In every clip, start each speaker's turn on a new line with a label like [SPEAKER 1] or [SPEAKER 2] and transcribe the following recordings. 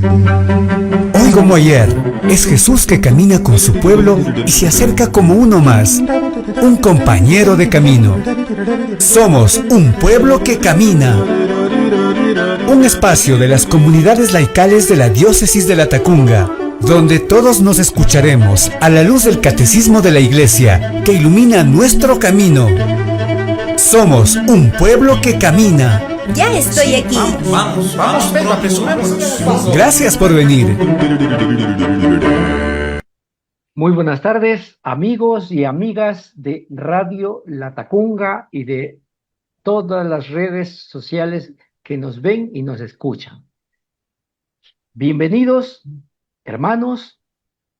[SPEAKER 1] Hoy como ayer, es Jesús que camina con su pueblo y se acerca como uno más, un compañero de camino. Somos un pueblo que camina. Un espacio de las comunidades laicales de la diócesis de Latacunga, donde todos nos escucharemos a la luz del catecismo de la Iglesia que ilumina nuestro camino. Somos un pueblo que camina.
[SPEAKER 2] Ya estoy aquí.
[SPEAKER 3] Vamos, Pedro, apresurémonos.
[SPEAKER 1] Gracias por venir.
[SPEAKER 4] Muy buenas tardes, amigos y amigas de Radio Latacunga y de todas las redes sociales que nos ven y nos escuchan. Bienvenidos, hermanos,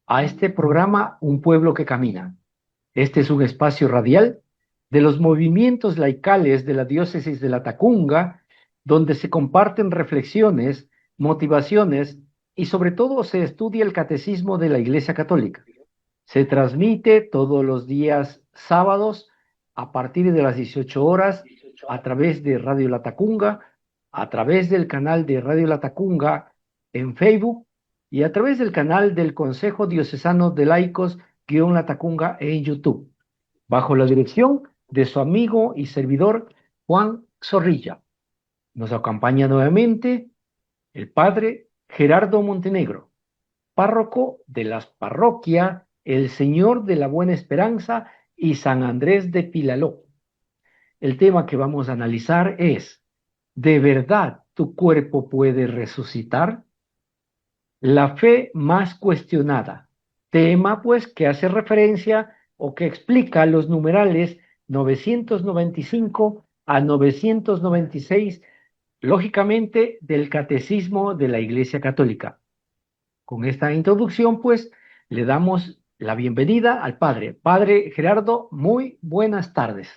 [SPEAKER 4] a este programa Un Pueblo que Camina. Este es un espacio radial de los movimientos laicales de la diócesis de Latacunga, donde se comparten reflexiones, motivaciones y sobre todo se estudia el catecismo de la Iglesia Católica. Se transmite todos los días sábados a partir de las 18 horas a través de Radio Latacunga, a través del canal de Radio Latacunga en Facebook y a través del canal del Consejo Diocesano de Laicos-Latacunga en YouTube, bajo la dirección de su amigo y servidor Juan Zorrilla. Nos acompaña nuevamente el padre Gerardo Montenegro, párroco de las parroquias El Señor de la Buena Esperanza y San Andrés de Pilaló. El tema que vamos a analizar es: ¿de verdad tu cuerpo puede resucitar? La fe más cuestionada. Tema, pues, que hace referencia o que explica los numerales 995 a 996, lógicamente, del Catecismo de la Iglesia Católica. Con esta introducción, pues, le damos la bienvenida al Padre. Padre Gerardo, muy buenas tardes.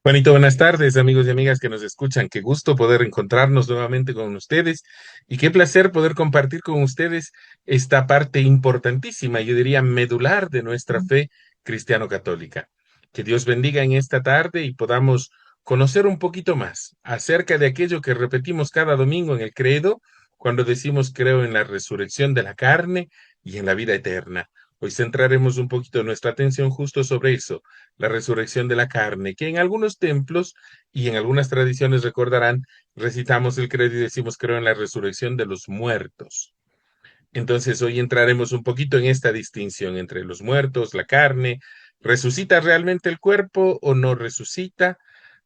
[SPEAKER 3] Juanito, buenas tardes, amigos y amigas que nos escuchan. Qué gusto poder encontrarnos nuevamente con ustedes y qué placer poder compartir con ustedes esta parte importantísima, yo diría medular de nuestra fe cristiano-católica. Que Dios bendiga en esta tarde y podamos conocer un poquito más acerca de aquello que repetimos cada domingo en el credo cuando decimos creo en la resurrección de la carne y en la vida eterna. Hoy centraremos un poquito nuestra atención justo sobre eso, la resurrección de la carne, que en algunos templos y en algunas tradiciones recordarán, recitamos el credo y decimos creo en la resurrección de los muertos. Entonces hoy entraremos un poquito en esta distinción entre los muertos, la carne, ¿resucita realmente el cuerpo o no resucita?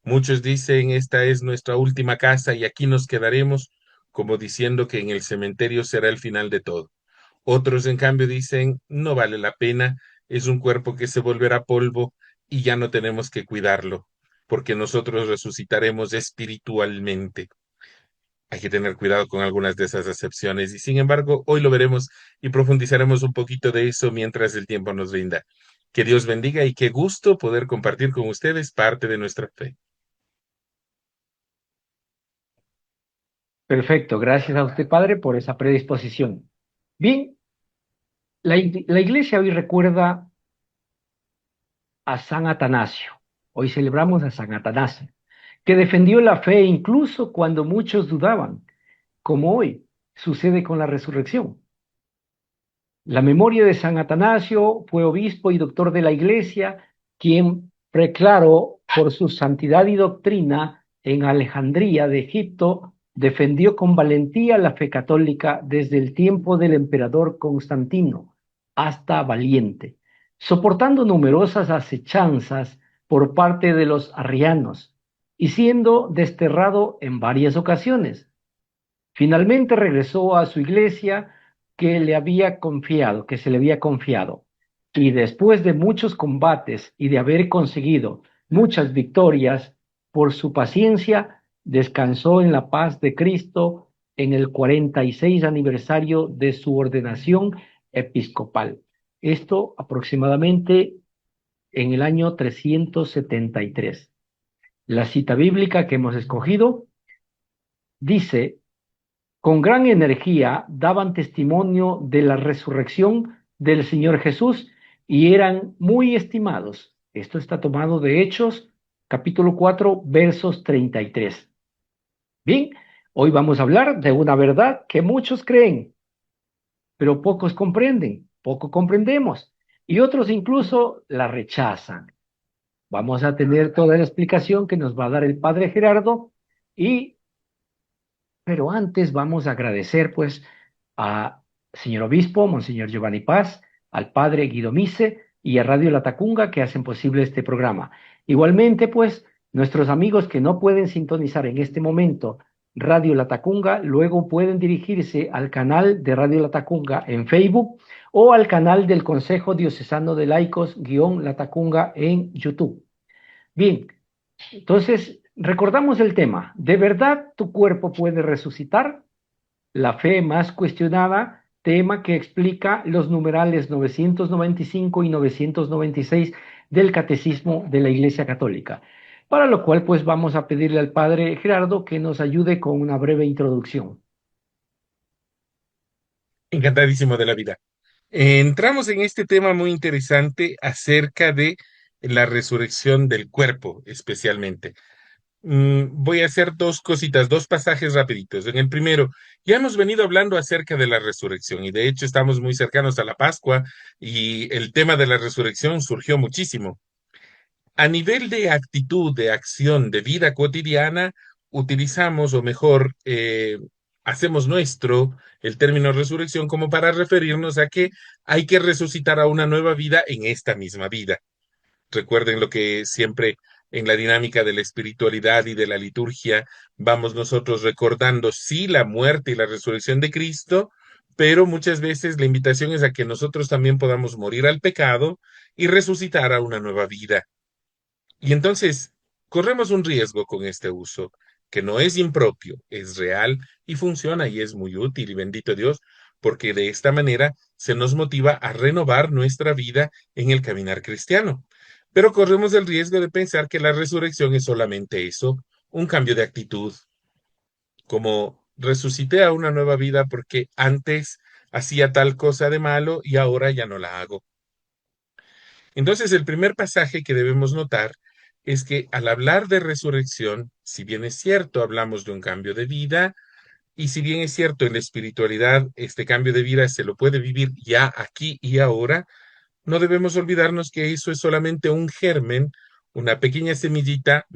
[SPEAKER 3] Muchos dicen esta es nuestra última casa y aquí nos quedaremos, como diciendo que en el cementerio será el final de todo. Otros, en cambio, dicen, no vale la pena, es un cuerpo que se volverá polvo y ya no tenemos que cuidarlo, porque nosotros resucitaremos espiritualmente. Hay que tener cuidado con algunas de esas acepciones y, sin embargo, hoy lo veremos y profundizaremos un poquito de eso mientras el tiempo nos rinda. Que Dios bendiga y qué gusto poder compartir con ustedes parte de nuestra fe.
[SPEAKER 4] Perfecto, gracias a usted, Padre, por esa predisposición. Bien, la Iglesia hoy recuerda a San Atanasio. Hoy celebramos a San Atanasio, que defendió la fe incluso cuando muchos dudaban, como hoy sucede con la resurrección. La memoria de San Atanasio fue obispo y doctor de la Iglesia, quien preclaró por su santidad y doctrina en Alejandría de Egipto, defendió con valentía la fe católica desde el tiempo del emperador Constantino hasta Valiente, soportando numerosas acechanzas por parte de los arrianos y siendo desterrado en varias ocasiones. Finalmente regresó a su iglesia que se le había confiado, y después de muchos combates y de haber conseguido muchas victorias, por su paciencia, descansó en la paz de Cristo en el 46 aniversario de su ordenación episcopal. Esto aproximadamente en el año 373. La cita bíblica que hemos escogido dice: con gran energía daban testimonio de la resurrección del Señor Jesús y eran muy estimados. Esto está tomado de Hechos, capítulo 4, versos 33. Bien, Hoy vamos a hablar de una verdad que muchos creen, pero pocos comprenden, poco comprendemos, y otros incluso la rechazan. Vamos a tener toda la explicación que nos va a dar el padre Gerardo, pero antes vamos a agradecer pues a señor obispo, monseñor Giovanni Paz, al padre Guido Mise y a Radio La Tacunga que hacen posible este programa. Igualmente pues nuestros amigos que no pueden sintonizar en este momento Radio La Tacunga, luego pueden dirigirse al canal de Radio La Tacunga en Facebook o al canal del Consejo Diocesano de Laicos La Tacunga en YouTube. Bien, entonces recordamos el tema. ¿De verdad tu cuerpo puede resucitar? La fe más cuestionada, tema que explica los numerales 995 y 996 del Catecismo de la Iglesia Católica. Para lo cual, pues vamos a pedirle al Padre Gerardo que nos ayude con una breve introducción.
[SPEAKER 3] Encantadísimo de la vida. Entramos en este tema muy interesante acerca de la resurrección del cuerpo, especialmente. Voy a hacer dos cositas, dos pasajes rapiditos. En el primero, ya hemos venido hablando acerca de la resurrección y de hecho estamos muy cercanos a la Pascua y el tema de la resurrección surgió muchísimo. A nivel de actitud, de acción, de vida cotidiana, utilizamos, o mejor, hacemos nuestro el término resurrección como para referirnos a que hay que resucitar a una nueva vida en esta misma vida. Recuerden lo que siempre en la dinámica de la espiritualidad y de la liturgia vamos nosotros recordando, sí, la muerte y la resurrección de Cristo, pero muchas veces la invitación es a que nosotros también podamos morir al pecado y resucitar a una nueva vida. Y entonces corremos un riesgo con este uso, que no es impropio, es real y funciona y es muy útil y bendito Dios, porque de esta manera se nos motiva a renovar nuestra vida en el caminar cristiano. Pero corremos el riesgo de pensar que la resurrección es solamente eso, un cambio de actitud, como resucité a una nueva vida porque antes hacía tal cosa de malo y ahora ya no la hago. Entonces, el primer pasaje que debemos notar es que al hablar de resurrección, si bien es cierto, hablamos de un cambio de vida, y si bien es cierto, en la espiritualidad este cambio de vida se lo puede vivir ya aquí y ahora, no debemos olvidarnos que eso es solamente un germen, una pequeña semillita,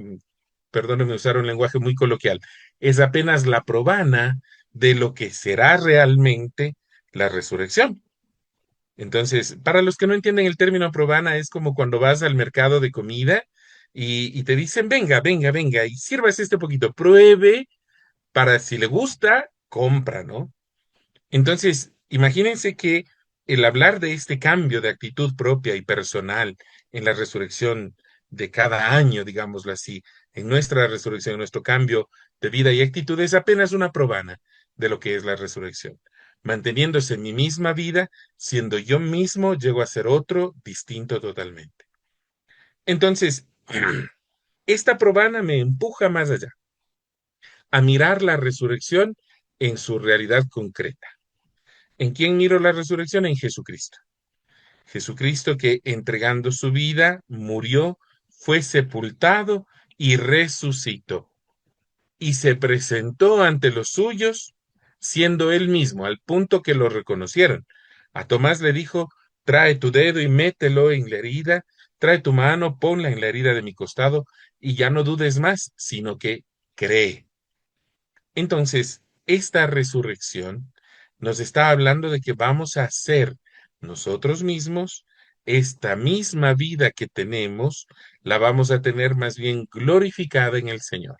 [SPEAKER 3] perdónenme usar un lenguaje muy coloquial, es apenas la probana de lo que será realmente la resurrección. Entonces, para los que no entienden el término probana, es como cuando vas al mercado de comida y te dicen, venga, venga, venga, y sírvase este poquito, pruebe para si le gusta, compra, ¿no? Entonces, imagínense que el hablar de este cambio de actitud propia y personal en la resurrección de cada año, digámoslo así, en nuestra resurrección, en nuestro cambio de vida y actitud, es apenas una probana de lo que es la resurrección. Manteniéndose en mi misma vida, siendo yo mismo, llego a ser otro distinto totalmente. Entonces, esta probana me empuja más allá, a mirar la resurrección en su realidad concreta. ¿En quién miro la resurrección? En Jesucristo. Jesucristo que entregando su vida, murió, fue sepultado y resucitó. Y se presentó ante los suyos, siendo él mismo, al punto que lo reconocieron. A Tomás le dijo, trae tu dedo y mételo en la herida, trae tu mano, ponla en la herida de mi costado, y ya no dudes más, sino que cree. Entonces, esta resurrección nos está hablando de que vamos a ser nosotros mismos, esta misma vida que tenemos, la vamos a tener más bien glorificada en el Señor.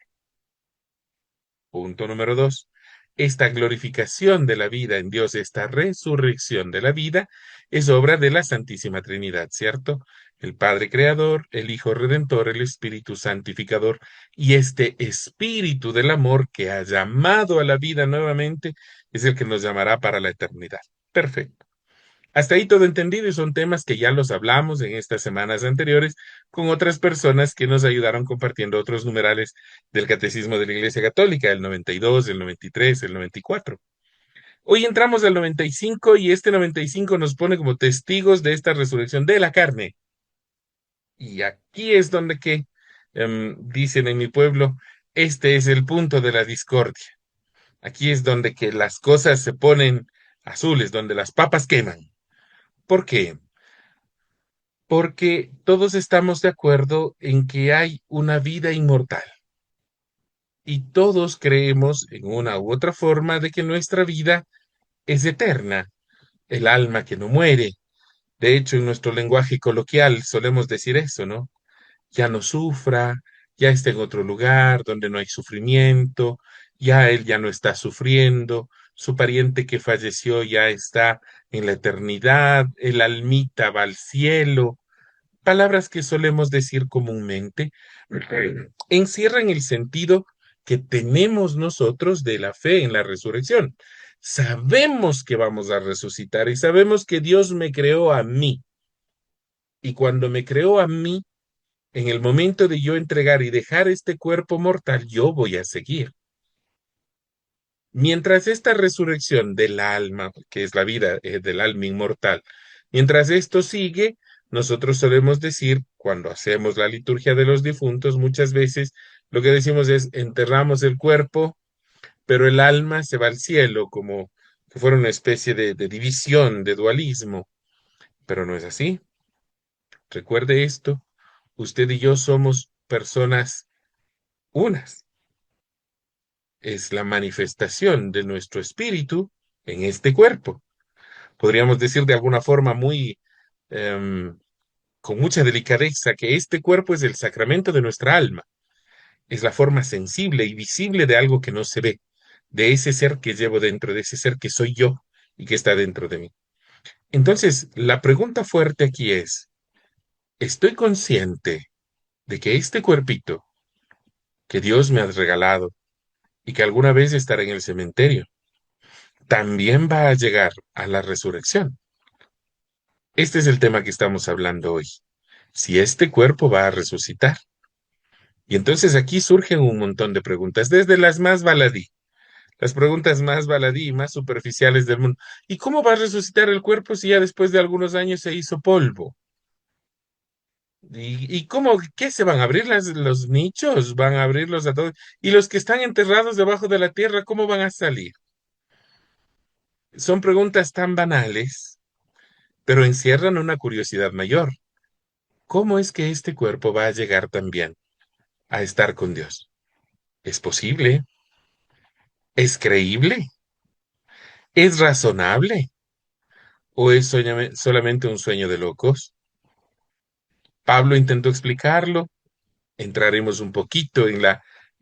[SPEAKER 3] Punto número 2. Esta glorificación de la vida en Dios, esta resurrección de la vida, es obra de la Santísima Trinidad, ¿cierto? El Padre Creador, el Hijo Redentor, el Espíritu Santificador y este Espíritu del Amor que ha llamado a la vida nuevamente es el que nos llamará para la eternidad. Perfecto. Hasta ahí todo entendido y son temas que ya los hablamos en estas semanas anteriores con otras personas que nos ayudaron compartiendo otros numerales del Catecismo de la Iglesia Católica, el 92, el 93, el 94. Hoy entramos al 95 y este 95 nos pone como testigos de esta resurrección de la carne. Y aquí es donde dicen en mi pueblo, este es el punto de la discordia. Aquí es donde que las cosas se ponen azules, donde las papas queman. ¿Por qué? Porque todos estamos de acuerdo en que hay una vida inmortal y todos creemos en una u otra forma de que nuestra vida es eterna, el alma que no muere. De hecho, en nuestro lenguaje coloquial solemos decir eso, ¿no? Ya no sufra, ya está en otro lugar donde no hay sufrimiento, ya él ya no está sufriendo, su pariente que falleció ya está en la eternidad, el almita va al cielo. Palabras que solemos decir comúnmente encierran el sentido que tenemos nosotros de la fe en la resurrección. Sabemos que vamos a resucitar y sabemos que Dios me creó a mí. Y cuando me creó a mí, en el momento de yo entregar y dejar este cuerpo mortal, yo voy a seguir. Mientras esta resurrección del alma, que es la vida del alma inmortal, mientras esto sigue, nosotros solemos decir, cuando hacemos la liturgia de los difuntos, muchas veces lo que decimos es enterramos el cuerpo, pero el alma se va al cielo, como que fuera una especie de división, de dualismo. Pero no es así. Recuerde esto, usted y yo somos personas unas. Es la manifestación de nuestro espíritu en este cuerpo. Podríamos decir de alguna forma muy, em, con mucha delicadeza, que este cuerpo es el sacramento de nuestra alma. Es la forma sensible y visible de algo que no se ve, de ese ser que llevo dentro, de ese ser que soy yo y que está dentro de mí. Entonces, la pregunta fuerte aquí es, ¿estoy consciente de que este cuerpito que Dios me ha regalado y que alguna vez estará en el cementerio, también va a llegar a la resurrección? Este es el tema que estamos hablando hoy. Si este cuerpo va a resucitar. Y entonces aquí surgen un montón de preguntas, desde las más baladí, las preguntas más baladí y más superficiales del mundo. ¿Y cómo va a resucitar el cuerpo si ya después de algunos años se hizo polvo? ¿Y cómo, qué se van a abrir los nichos? ¿Van a abrirlos a todos? ¿Y los que están enterrados debajo de la tierra, cómo van a salir? Son preguntas tan banales, pero encierran una curiosidad mayor. ¿Cómo es que este cuerpo va a llegar también a estar con Dios? ¿Es posible? ¿Es creíble? ¿Es razonable? ¿O es solamente un sueño de locos? Pablo intentó explicarlo. Entraremos un poquito en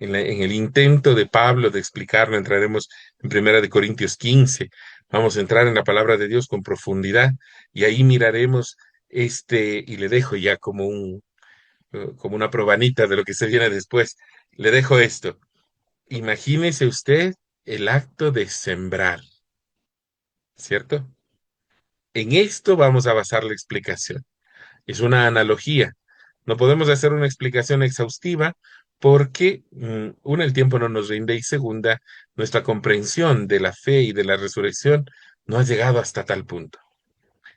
[SPEAKER 3] el intento de Pablo de explicarlo. Entraremos en Primera de Corintios 15. Vamos a entrar en la palabra de Dios con profundidad y ahí miraremos y le dejo ya como una probanita de lo que se viene después. Le dejo esto. Imagínese usted el acto de sembrar, ¿cierto? En esto vamos a basar la explicación. Es una analogía. No podemos hacer una explicación exhaustiva porque, una, el tiempo no nos rinde y segunda, nuestra comprensión de la fe y de la resurrección no ha llegado hasta tal punto.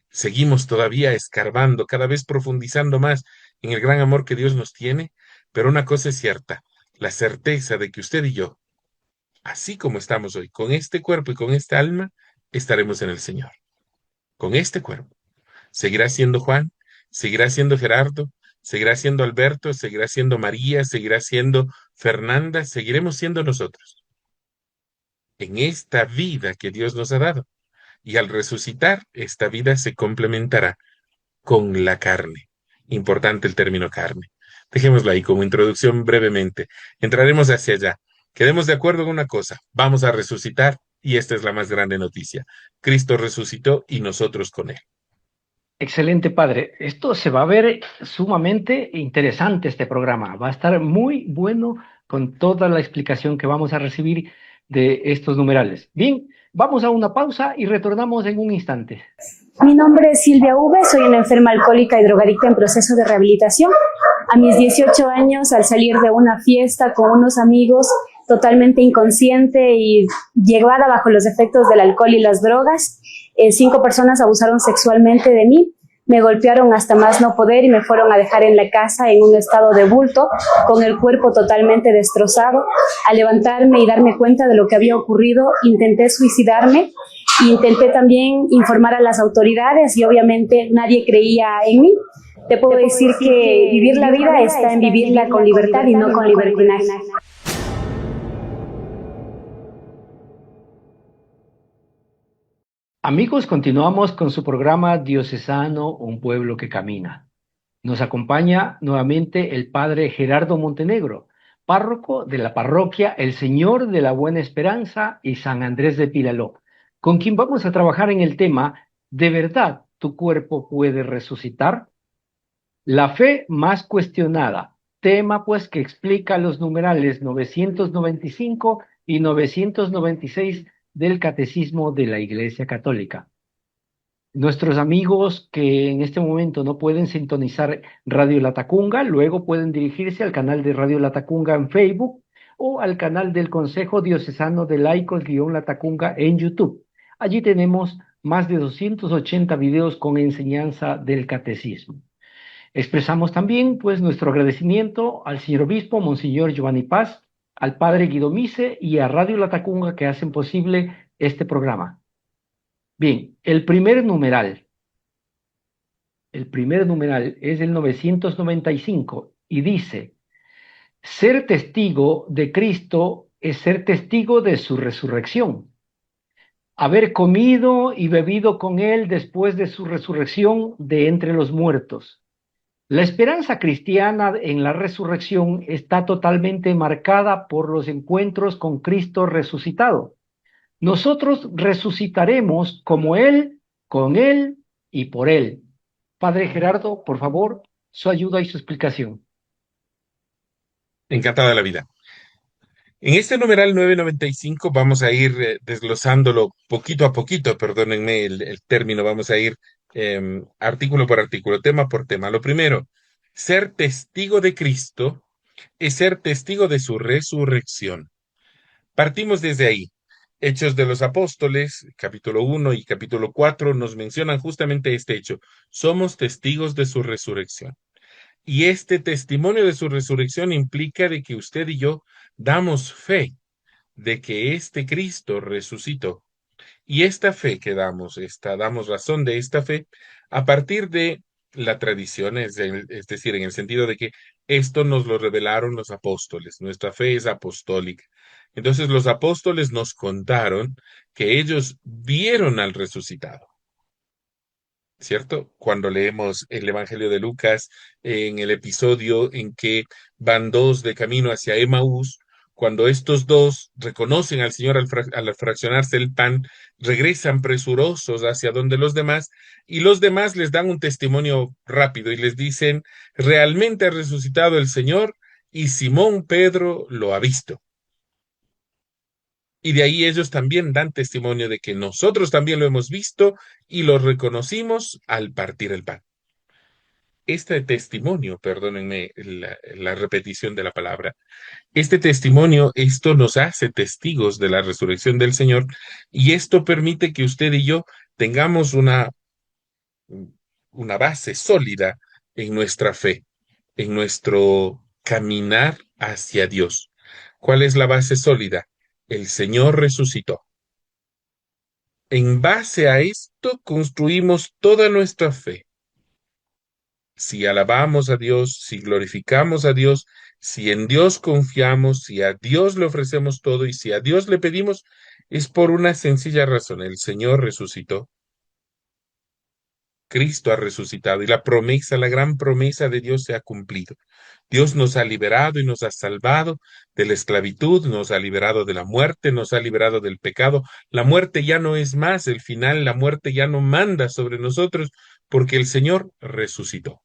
[SPEAKER 3] Seguimos todavía escarbando, cada vez profundizando más en el gran amor que Dios nos tiene, pero una cosa es cierta, la certeza de que usted y yo, así como estamos hoy, con este cuerpo y con esta alma, estaremos en el Señor. Con este cuerpo. Seguirá siendo Juan, seguirá siendo Gerardo, seguirá siendo Alberto, seguirá siendo María, seguirá siendo Fernanda, seguiremos siendo nosotros. En esta vida que Dios nos ha dado. Y al resucitar, esta vida se complementará con la carne. Importante el término carne. Dejémoslo ahí como introducción brevemente. Entraremos hacia allá. Quedemos de acuerdo en una cosa. Vamos a resucitar y esta es la más grande noticia. Cristo resucitó y nosotros con él.
[SPEAKER 4] Excelente, padre. Esto se va a ver sumamente interesante este programa. Va a estar muy bueno con toda la explicación que vamos a recibir de estos numerales. Bien, vamos a una pausa y retornamos en un instante.
[SPEAKER 2] Mi nombre es Silvia V, soy una enferma alcohólica y drogadicta en proceso de rehabilitación. A mis 18 años, al salir de una fiesta con unos amigos, totalmente inconsciente y llevada bajo los efectos del alcohol y las drogas, 5 personas abusaron sexualmente de mí. Me golpearon hasta más no poder y me fueron a dejar en la casa en un estado de bulto, con el cuerpo totalmente destrozado. Al levantarme y darme cuenta de lo que había ocurrido, intenté suicidarme. Intenté también informar a las autoridades y obviamente nadie creía en mí. Te puedo decir que vivir la vida está en vivirla con libertad y no con libertinaje.
[SPEAKER 4] Amigos, continuamos con su programa Diocesano, un pueblo que camina. Nos acompaña nuevamente el padre Gerardo Montenegro, párroco de la parroquia El Señor de la Buena Esperanza y San Andrés de Pilaló, con quien vamos a trabajar en el tema ¿de verdad tu cuerpo puede resucitar? La fe más cuestionada, tema pues que explica los numerales 995 y 996 del Catecismo de la Iglesia Católica. Nuestros amigos que en este momento no pueden sintonizar Radio Latacunga, luego pueden dirigirse al canal de Radio Latacunga en Facebook o al canal del Consejo Diocesano de Laicos-Latacunga en YouTube. Allí tenemos más de 280 videos con enseñanza del Catecismo. Expresamos también pues nuestro agradecimiento al señor obispo, Monseñor Giovanni Paz, al padre Guido Mise y a Radio Latacunga que hacen posible este programa. Bien, el primer numeral es el 995 y dice: ser testigo de Cristo es ser testigo de su resurrección. Haber comido y bebido con él después de su resurrección de entre los muertos. La esperanza cristiana en la resurrección está totalmente marcada por los encuentros con Cristo resucitado. Nosotros resucitaremos como Él, con Él y por Él. Padre Gerardo, por favor, su ayuda y su explicación.
[SPEAKER 3] Encantada la vida. En este numeral 995 vamos a ir desglosándolo poquito a poquito, perdónenme el término, vamos a ir artículo por artículo, tema por tema. Lo primero, ser testigo de Cristo es ser testigo de su resurrección. Partimos desde ahí. Hechos de los Apóstoles, capítulo 1 y capítulo 4, nos mencionan justamente este hecho. Somos testigos de su resurrección. Y este testimonio de su resurrección implica de que usted y yo damos fe de que este Cristo resucitó. Y esta fe que damos razón de esta fe a partir de la tradición, es decir, en el sentido de que esto nos lo revelaron los apóstoles, nuestra fe es apostólica. Entonces los apóstoles nos contaron que ellos vieron al resucitado. ¿Cierto? Cuando leemos el Evangelio de Lucas, en el episodio en que van dos de camino hacia Emaús, cuando estos dos reconocen al Señor al fraccionarse el pan, regresan presurosos hacia donde los demás, y los demás les dan un testimonio rápido y les dicen, realmente ha resucitado el Señor, y Simón Pedro lo ha visto. Y de ahí ellos también dan testimonio de que nosotros también lo hemos visto y lo reconocimos al partir el pan. Este testimonio, perdónenme la repetición de la palabra, este testimonio, esto nos hace testigos de la resurrección del Señor y esto permite que usted y yo tengamos una base sólida en nuestra fe, en nuestro caminar hacia Dios. ¿Cuál es la base sólida? El Señor resucitó. En base a esto construimos toda nuestra fe. Si alabamos a Dios, si glorificamos a Dios, si en Dios confiamos, si a Dios le ofrecemos todo y si a Dios le pedimos, es por una sencilla razón. El Señor resucitó. Cristo ha resucitado y la promesa, la gran promesa de Dios se ha cumplido. Dios nos ha liberado y nos ha salvado de la esclavitud, nos ha liberado de la muerte, nos ha liberado del pecado. La muerte ya no es más el final, la muerte ya no manda sobre nosotros porque el Señor resucitó.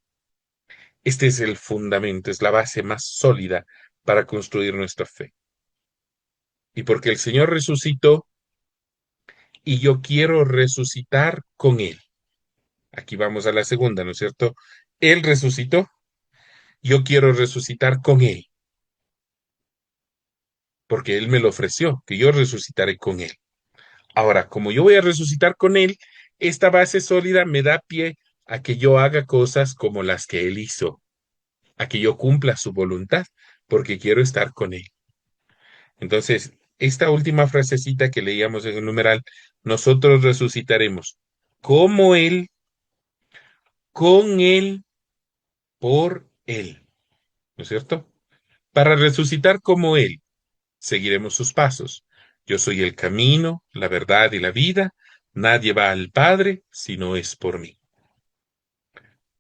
[SPEAKER 3] Este es el fundamento, es la base más sólida para construir nuestra fe. Y porque el Señor resucitó y yo quiero resucitar con Él. Aquí vamos a la segunda, ¿no es cierto? Él resucitó. Yo quiero resucitar con Él, porque Él me lo ofreció, que yo resucitaré con Él. Ahora, como yo voy a resucitar con Él, esta base sólida me da pie a que yo haga cosas como las que Él hizo, a que yo cumpla su voluntad, porque quiero estar con Él. Entonces, esta última frasecita que leíamos en el numeral, nosotros resucitaremos como Él, con Él, por Él, ¿no es cierto? Para resucitar como Él, seguiremos sus pasos. Yo soy el camino, la verdad y la vida. Nadie va al Padre si no es por mí.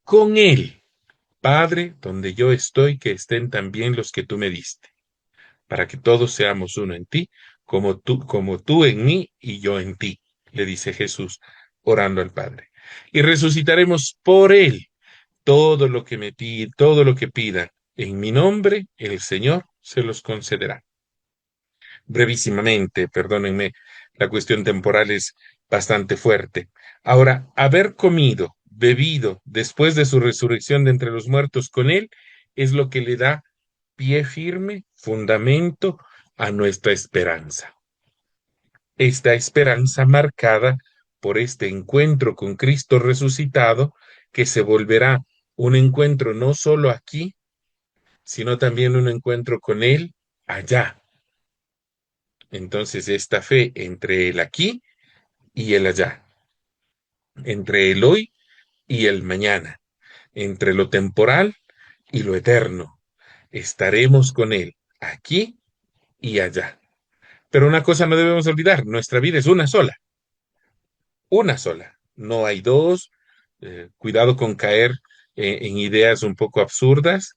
[SPEAKER 3] Con Él, Padre, donde yo estoy, que estén también los que tú me diste, para que todos seamos uno en ti, como tú en mí y yo en ti, le dice Jesús, orando al Padre. Y resucitaremos por Él todo lo que pidan en mi nombre, el Señor se los concederá. Brevísimamente, perdónenme, la cuestión temporal es bastante fuerte. Ahora, haber comido, bebido después de su resurrección de entre los muertos con Él, es lo que le da pie firme, fundamento a nuestra esperanza. Esta esperanza marcada por este encuentro con Cristo resucitado, que se volverá un encuentro no solo aquí, sino también un encuentro con Él allá. Entonces, esta fe entre el aquí y el allá, entre el hoy y el mañana, entre lo temporal y lo eterno, estaremos con Él aquí y allá. Pero una cosa no debemos olvidar, nuestra vida es una sola, no hay dos. Cuidado con caer en ideas un poco absurdas,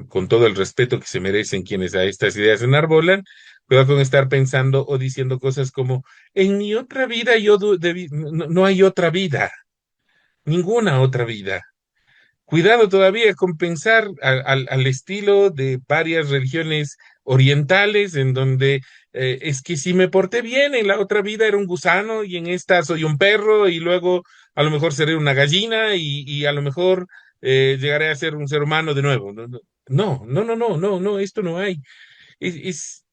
[SPEAKER 3] con todo el respeto que se merecen quienes a estas ideas enarbolan. Cuidado con estar pensando o diciendo cosas como, en mi otra vida no hay otra vida, ninguna otra vida. Cuidado todavía con pensar al estilo de varias religiones orientales, en donde es que si me porté bien, en la otra vida era un gusano y en esta soy un perro y luego a lo mejor seré una gallina y a lo mejor llegaré a ser un ser humano de nuevo. No, esto no hay. Es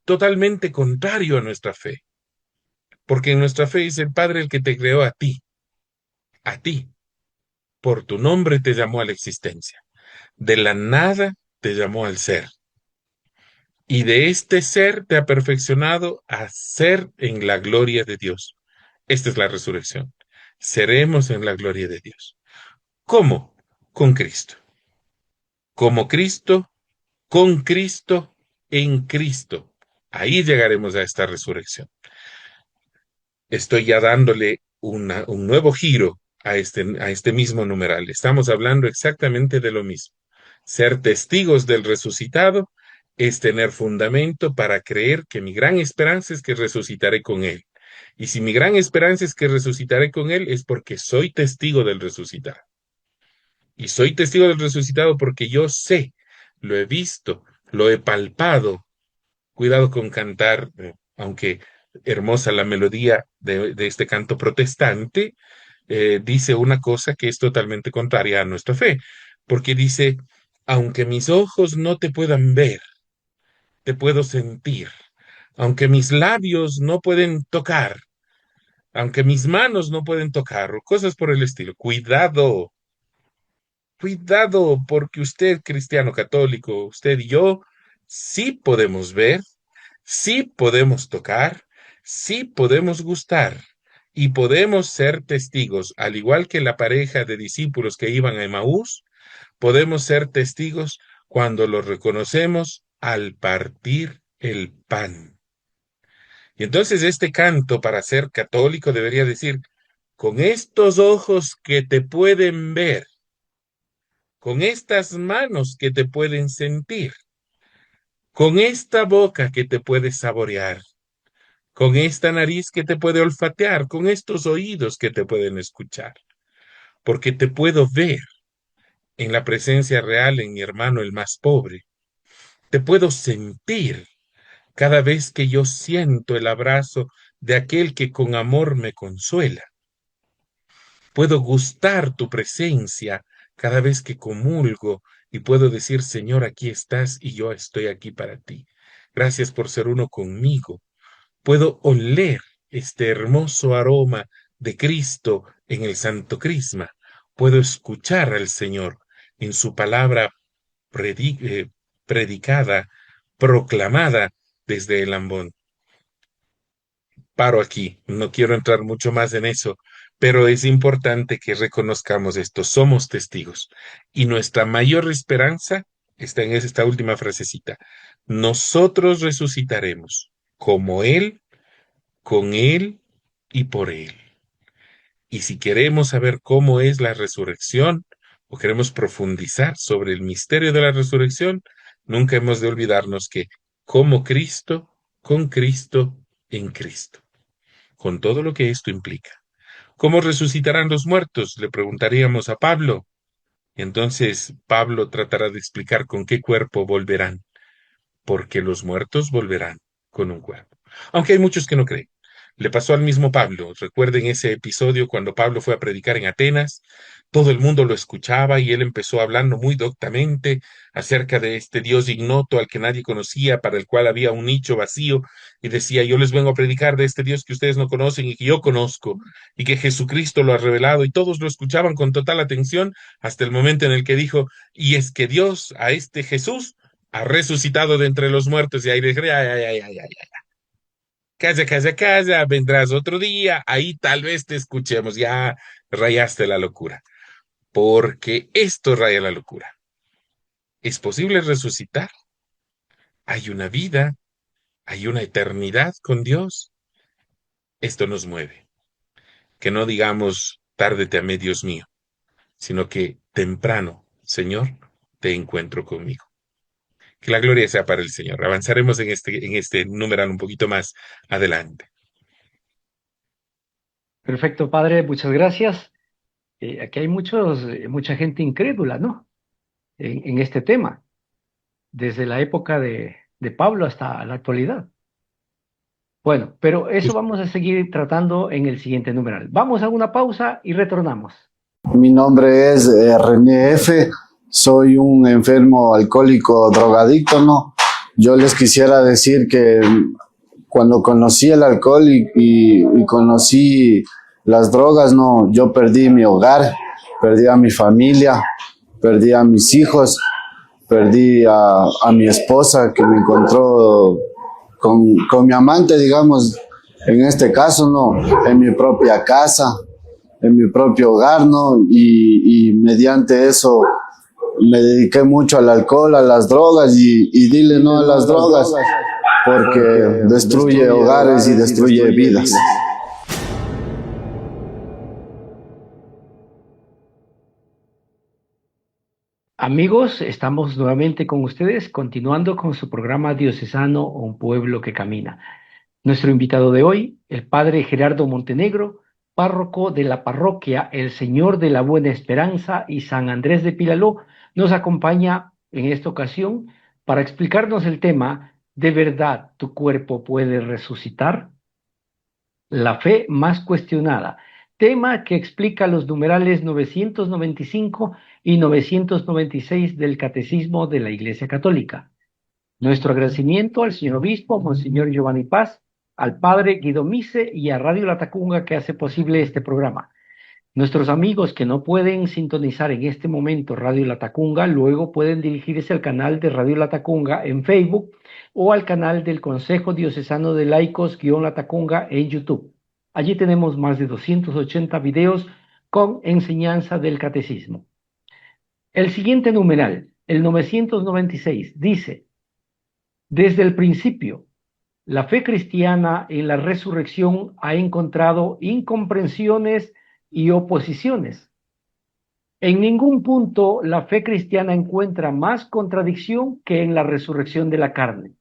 [SPEAKER 3] totalmente contrario a nuestra fe, porque en nuestra fe es el Padre el que te creó a ti, por tu nombre te llamó a la existencia. De la nada te llamó al ser. Y de este ser te ha perfeccionado a ser en la gloria de Dios. Esta es la resurrección. Seremos en la gloria de Dios. ¿Cómo? Con Cristo. Como Cristo, con Cristo, en Cristo. Ahí llegaremos a esta resurrección. Estoy ya dándole un nuevo giro a este mismo numeral. Estamos hablando exactamente de lo mismo. Ser testigos del resucitado es tener fundamento para creer que mi gran esperanza es que resucitaré con Él. Y si mi gran esperanza es que resucitaré con Él, es porque soy testigo del resucitado. Y soy testigo del resucitado porque yo sé, lo he visto, lo he palpado. Cuidado con cantar, aunque hermosa la melodía de este canto protestante, dice una cosa que es totalmente contraria a nuestra fe, porque dice, aunque mis ojos no te puedan ver, te puedo sentir, aunque mis labios no pueden tocar, aunque mis manos no pueden tocar, o cosas por el estilo. Cuidado, cuidado, porque usted, cristiano católico, usted y yo, sí podemos ver, sí podemos tocar, sí podemos gustar y podemos ser testigos, al igual que la pareja de discípulos que iban a Emaús, podemos ser testigos cuando lo reconocemos al partir el pan. Y entonces este canto para ser católico debería decir, con estos ojos que te pueden ver, con estas manos que te pueden sentir, con esta boca que te puede saborear, con esta nariz que te puede olfatear, con estos oídos que te pueden escuchar, porque te puedo ver en la presencia real en mi hermano el más pobre, te puedo sentir cada vez que yo siento el abrazo de aquel que con amor me consuela. Puedo gustar tu presencia cada vez que comulgo y puedo decir, Señor, aquí estás y yo estoy aquí para ti. Gracias por ser uno conmigo. Puedo oler este hermoso aroma de Cristo en el Santo Crisma. puedo escuchar al Señor en su palabra predicada, proclamada desde el ambón. Paro aquí, no quiero entrar mucho más en eso, pero es importante que reconozcamos esto, somos testigos y nuestra mayor esperanza está en esta última frasecita. Nosotros resucitaremos como Él, con Él y por Él. Y si queremos saber cómo es la resurrección o queremos profundizar sobre el misterio de la resurrección, nunca hemos de olvidarnos que como Cristo, con Cristo, en Cristo, con todo lo que esto implica. ¿Cómo resucitarán los muertos? Le preguntaríamos a Pablo. Y entonces Pablo tratará de explicar con qué cuerpo volverán, porque los muertos volverán con un cuerpo. Aunque hay muchos que no creen. Le pasó al mismo Pablo. Recuerden ese episodio cuando Pablo fue a predicar en Atenas. Todo el mundo lo escuchaba y él empezó hablando muy doctamente acerca de este Dios ignoto al que nadie conocía, para el cual había un nicho vacío, y decía, yo les vengo a predicar de este Dios que ustedes no conocen y que yo conozco, y que Jesucristo lo ha revelado, y todos lo escuchaban con total atención hasta el momento en el que dijo, y es que Dios a este Jesús ha resucitado de entre los muertos, y ahí dije, ay, ay, ay, ay, ay, calla, calla, calla, vendrás otro día, ahí tal vez te escuchemos, ya rayaste la locura, porque esto raya la locura. ¿Es posible resucitar? Hay una vida, hay una eternidad con Dios. Esto nos mueve. Que no digamos, tárdete a mí, Dios mío, sino que temprano, Señor, te encuentro conmigo. Que la gloria sea para el Señor. Avanzaremos en este numeral un poquito más adelante.
[SPEAKER 4] Perfecto, padre, muchas gracias. Aquí hay mucha gente incrédula, ¿no? En este tema, desde la época de Pablo hasta la actualidad. Bueno, pero eso vamos a seguir tratando en el siguiente numeral. Vamos a una pausa y retornamos.
[SPEAKER 5] Mi nombre es René F. Soy un enfermo alcohólico drogadicto, ¿no? Yo les quisiera decir que cuando conocí el alcohol y conocí las drogas, ¿no? Yo perdí mi hogar, perdí a mi familia, perdí a mis hijos, perdí a mi esposa que me encontró con mi amante, digamos, en este caso, ¿no? En mi propia casa, en mi propio hogar, ¿no? Y mediante eso me dediqué mucho al alcohol, a las drogas y dile no a las drogas porque destruye hogares y destruye vidas.
[SPEAKER 4] Amigos, estamos nuevamente con ustedes, continuando con su programa diocesano Un Pueblo que Camina. Nuestro invitado de hoy, el padre Gerardo Montenegro, párroco de la parroquia El Señor de la Buena Esperanza y San Andrés de Pilaló, nos acompaña en esta ocasión para explicarnos el tema ¿de verdad tu cuerpo puede resucitar? La fe más cuestionada, tema que explica los numerales 995 y 996 del Catecismo de la Iglesia Católica. Nuestro agradecimiento al señor obispo, Monseñor Giovanni Paz, al padre Guido Mise y a Radio Latacunga que hace posible este programa. Nuestros amigos que no pueden sintonizar en este momento Radio Latacunga, luego pueden dirigirse al canal de Radio Latacunga en Facebook o al canal del Consejo Diocesano de Laicos-Latacunga en YouTube. Allí tenemos más de 280 videos con enseñanza del catecismo. El siguiente numeral, el 996, dice: desde el principio, la fe cristiana en la resurrección ha encontrado incomprensiones y oposiciones. En ningún punto la fe cristiana encuentra más contradicción que en la resurrección de la carne.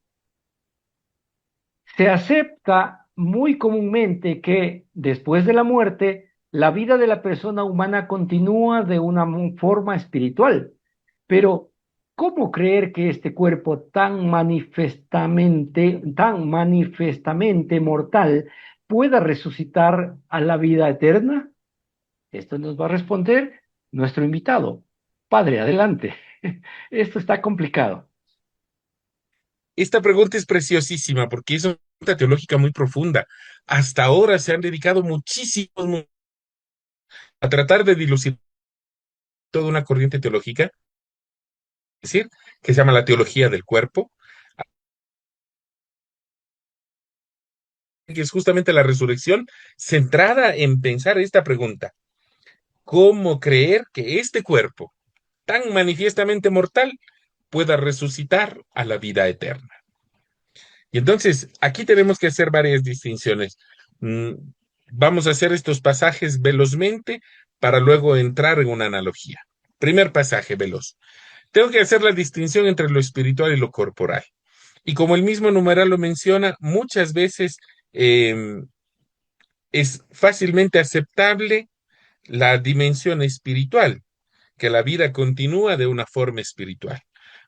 [SPEAKER 4] Se acepta muy comúnmente que después de la muerte, la vida de la persona humana continúa de una forma espiritual, pero ¿cómo creer que este cuerpo tan manifestamente mortal pueda resucitar a la vida eterna? Esto nos va a responder nuestro invitado. Padre, adelante. Esto está complicado.
[SPEAKER 3] Esta pregunta es preciosísima porque es una pregunta teológica muy profunda. Hasta ahora se han dedicado muchísimos a tratar de dilucidar toda una corriente teológica, es decir, que se llama la teología del cuerpo, que es justamente la resurrección centrada en pensar esta pregunta: ¿cómo creer que este cuerpo, tan manifiestamente mortal, pueda resucitar a la vida eterna? Y entonces, aquí tenemos que hacer varias distinciones. Mm, Vamos a hacer estos pasajes velozmente para luego entrar en una analogía. Primer pasaje veloz. Tengo que hacer la distinción entre lo espiritual y lo corporal. Y como el mismo numeral lo menciona, muchas veces eh, es fácilmente aceptable la dimensión espiritual, que la vida continúa de una forma espiritual.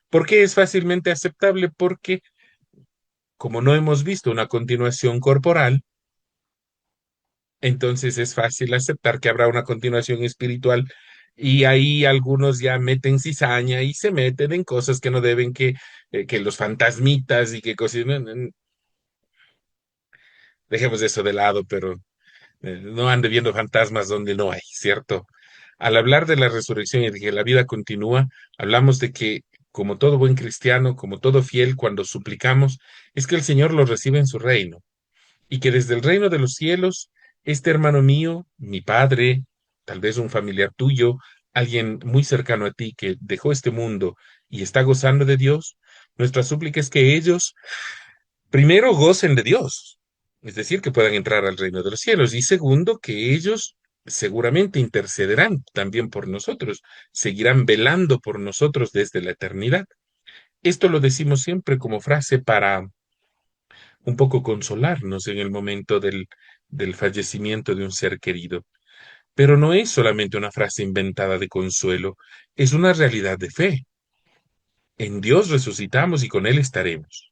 [SPEAKER 3] ¿Por qué es fácilmente aceptable? Porque como no hemos visto una continuación corporal, entonces es fácil aceptar que habrá una continuación espiritual, y ahí algunos ya meten cizaña y se meten en cosas que no deben, que los fantasmitas y que cosas. Dejemos eso de lado, pero no ande viendo fantasmas donde no hay, ¿cierto? Al hablar de la resurrección y de que la vida continúa, hablamos de que, como todo buen cristiano, como todo fiel, cuando suplicamos, es que el Señor lo recibe en su reino, y que desde el reino de los cielos, este hermano mío, mi padre, tal vez un familiar tuyo, alguien muy cercano a ti que dejó este mundo y está gozando de Dios, nuestra súplica es que ellos primero gocen de Dios, es decir, que puedan entrar al reino de los cielos, y segundo, que ellos seguramente intercederán también por nosotros, seguirán velando por nosotros desde la eternidad. Esto lo decimos siempre como frase para un poco consolarnos en el momento del fallecimiento de un ser querido. Pero no es solamente una frase inventada de consuelo, es una realidad de fe. En Dios resucitamos y con Él estaremos.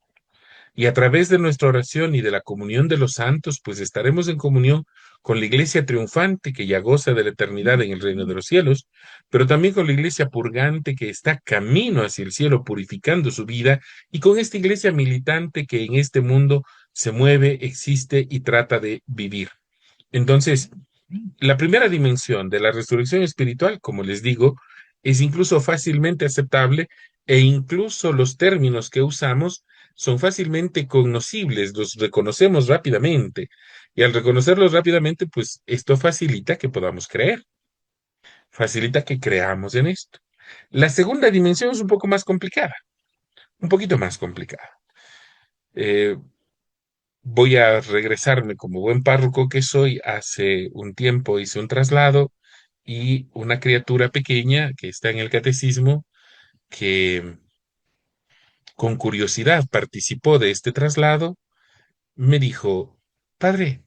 [SPEAKER 3] Y a través de nuestra oración y de la comunión de los santos, pues estaremos en comunión con la iglesia triunfante que ya goza de la eternidad en el reino de los cielos, pero también con la iglesia purgante que está camino hacia el cielo purificando su vida, y con esta iglesia militante que en este mundo se mueve, existe y trata de vivir. Entonces, la primera dimensión de la resurrección espiritual, como les digo, es incluso fácilmente aceptable, e incluso los términos que usamos son fácilmente cognoscibles, los reconocemos rápidamente, y al reconocerlos rápidamente, pues esto facilita que podamos creer, facilita que creamos en esto. La segunda dimensión es un poco más complicada, un poquito más complicada. Eh, Voy a regresarme como buen párroco que soy. Hace un tiempo hice un traslado, y una criatura pequeña que está en el catecismo, que con curiosidad participó de este traslado, me dijo: Padre,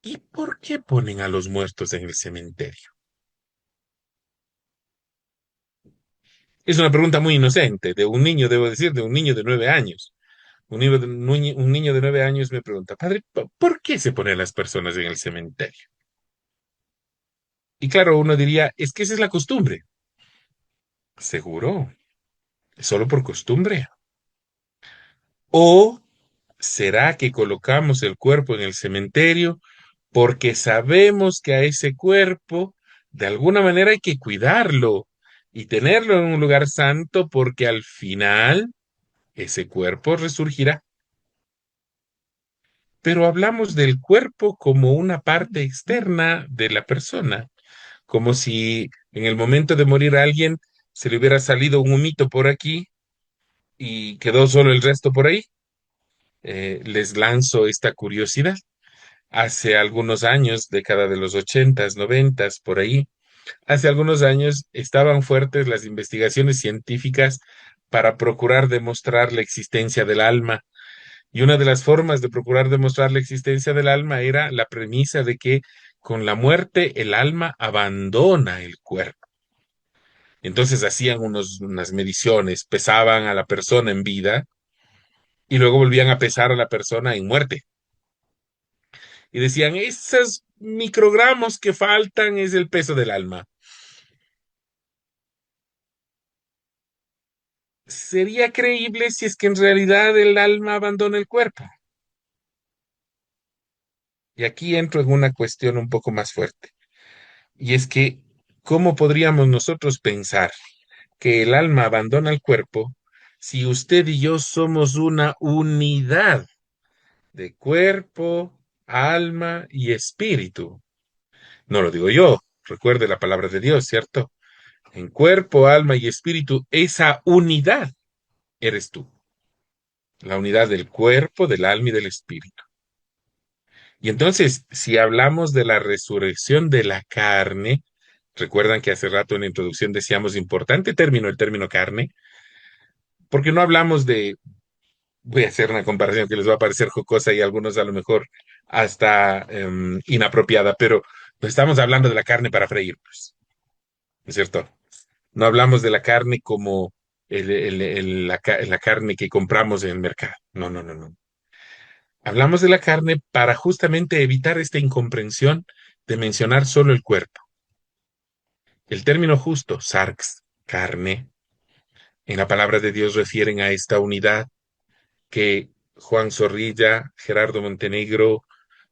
[SPEAKER 3] ¿y por qué ponen a los muertos en el cementerio? Es una pregunta muy inocente, de un niño, debo decir, de un niño de 9 años. Un niño de 9 años me pregunta: Padre, ¿por qué se ponen a las personas en el cementerio? Y claro, uno diría, es que esa es la costumbre. Seguro, solo por costumbre. ¿O será que colocamos el cuerpo en el cementerio porque sabemos que a ese cuerpo de alguna manera hay que cuidarlo y tenerlo en un lugar santo, porque al final ese cuerpo resurgirá? Pero hablamos del cuerpo como una parte externa de la persona, como si en el momento de morir a alguien se le hubiera salido un humito por aquí y quedó solo el resto por ahí. Les lanzo esta curiosidad. Hace algunos años, década de los ochentas, noventas, por ahí, hace algunos años estaban fuertes las investigaciones científicas para procurar demostrar la existencia del alma. Y una de las formas de procurar demostrar la existencia del alma era la premisa de que con la muerte el alma abandona el cuerpo. Entonces hacían unas mediciones, pesaban a la persona en vida y luego volvían a pesar a la persona en muerte. Y decían, esos microgramos que faltan es el peso del alma. ¿Sería creíble si es que en realidad el alma abandona el cuerpo? Y aquí entro en una cuestión un poco más fuerte. Y es que ¿cómo podríamos nosotros pensar que el alma abandona el cuerpo si usted y yo somos una unidad de cuerpo, alma y espíritu? No lo digo yo, recuerde la palabra de Dios, ¿cierto? En cuerpo, alma y espíritu, esa unidad eres tú, la unidad del cuerpo, del alma y del espíritu. Y entonces, si hablamos de la resurrección de la carne, recuerdan que hace rato en la introducción decíamos importante término, el término carne, porque no hablamos de, voy a hacer una comparación que les va a parecer jocosa y a algunos a lo mejor hasta inapropiada, pero no estamos hablando de la carne para freír, pues, ¿no es cierto? No hablamos de la carne como la carne que compramos en el mercado. No, no, no, no. Hablamos de la carne para justamente evitar esta incomprensión de mencionar solo el cuerpo. El término justo, sarx, carne, en la palabra de Dios refieren a esta unidad que Juan Zorrilla, Gerardo Montenegro,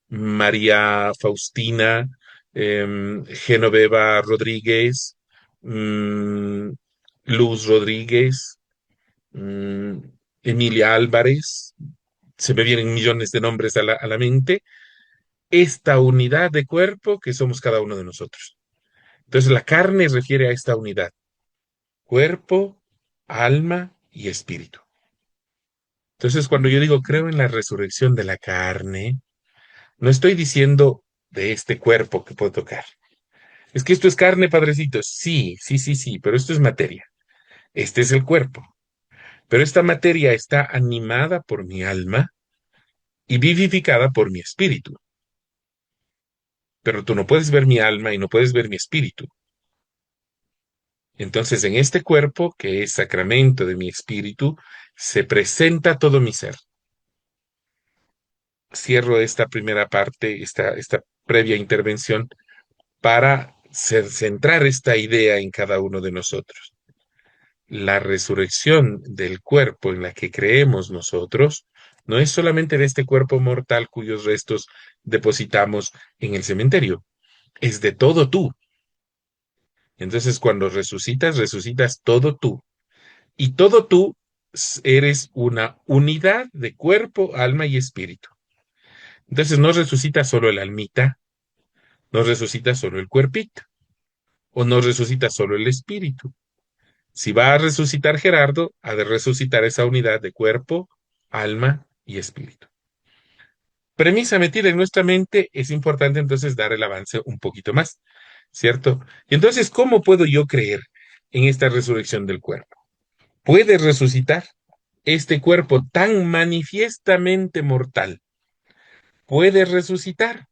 [SPEAKER 3] María Faustina, Genoveva Rodríguez, mm, Luz Rodríguez, mm, Emilia Álvarez, se me vienen millones de nombres a la mente, esta unidad de cuerpo que somos cada uno de nosotros. Entonces la carne refiere a esta unidad, cuerpo, alma y espíritu. Entonces cuando yo digo creo en la resurrección de la carne, no estoy diciendo de este cuerpo que puedo tocar. Es que esto es carne, padrecito. Sí, sí, sí, sí, pero esto es materia. Este es el cuerpo. Pero esta materia está animada por mi alma y vivificada por mi espíritu. Pero tú no puedes ver mi alma y no puedes ver mi espíritu. Entonces, en este cuerpo, que es sacramento de mi espíritu, se presenta todo mi ser. Cierro esta primera parte, esta previa intervención, para centrar esta idea en cada uno de nosotros. La resurrección del cuerpo en la que creemos nosotros no es solamente de este cuerpo mortal cuyos restos depositamos en el cementerio, es de todo tú. Entonces, cuando resucitas, resucitas todo tú. Y todo tú eres una unidad de cuerpo, alma y espíritu. Entonces, no resucita solo el almita, no resucita solo el cuerpito, o no resucita solo el espíritu. Si va a resucitar Gerardo, ha de resucitar esa unidad de cuerpo, alma y espíritu. Premisa metida en nuestra mente, es importante entonces dar el avance un poquito más, ¿cierto? Y entonces, ¿cómo puedo yo creer en esta resurrección del cuerpo? ¿Puede resucitar este cuerpo tan manifiestamente mortal? ¿Puede resucitar?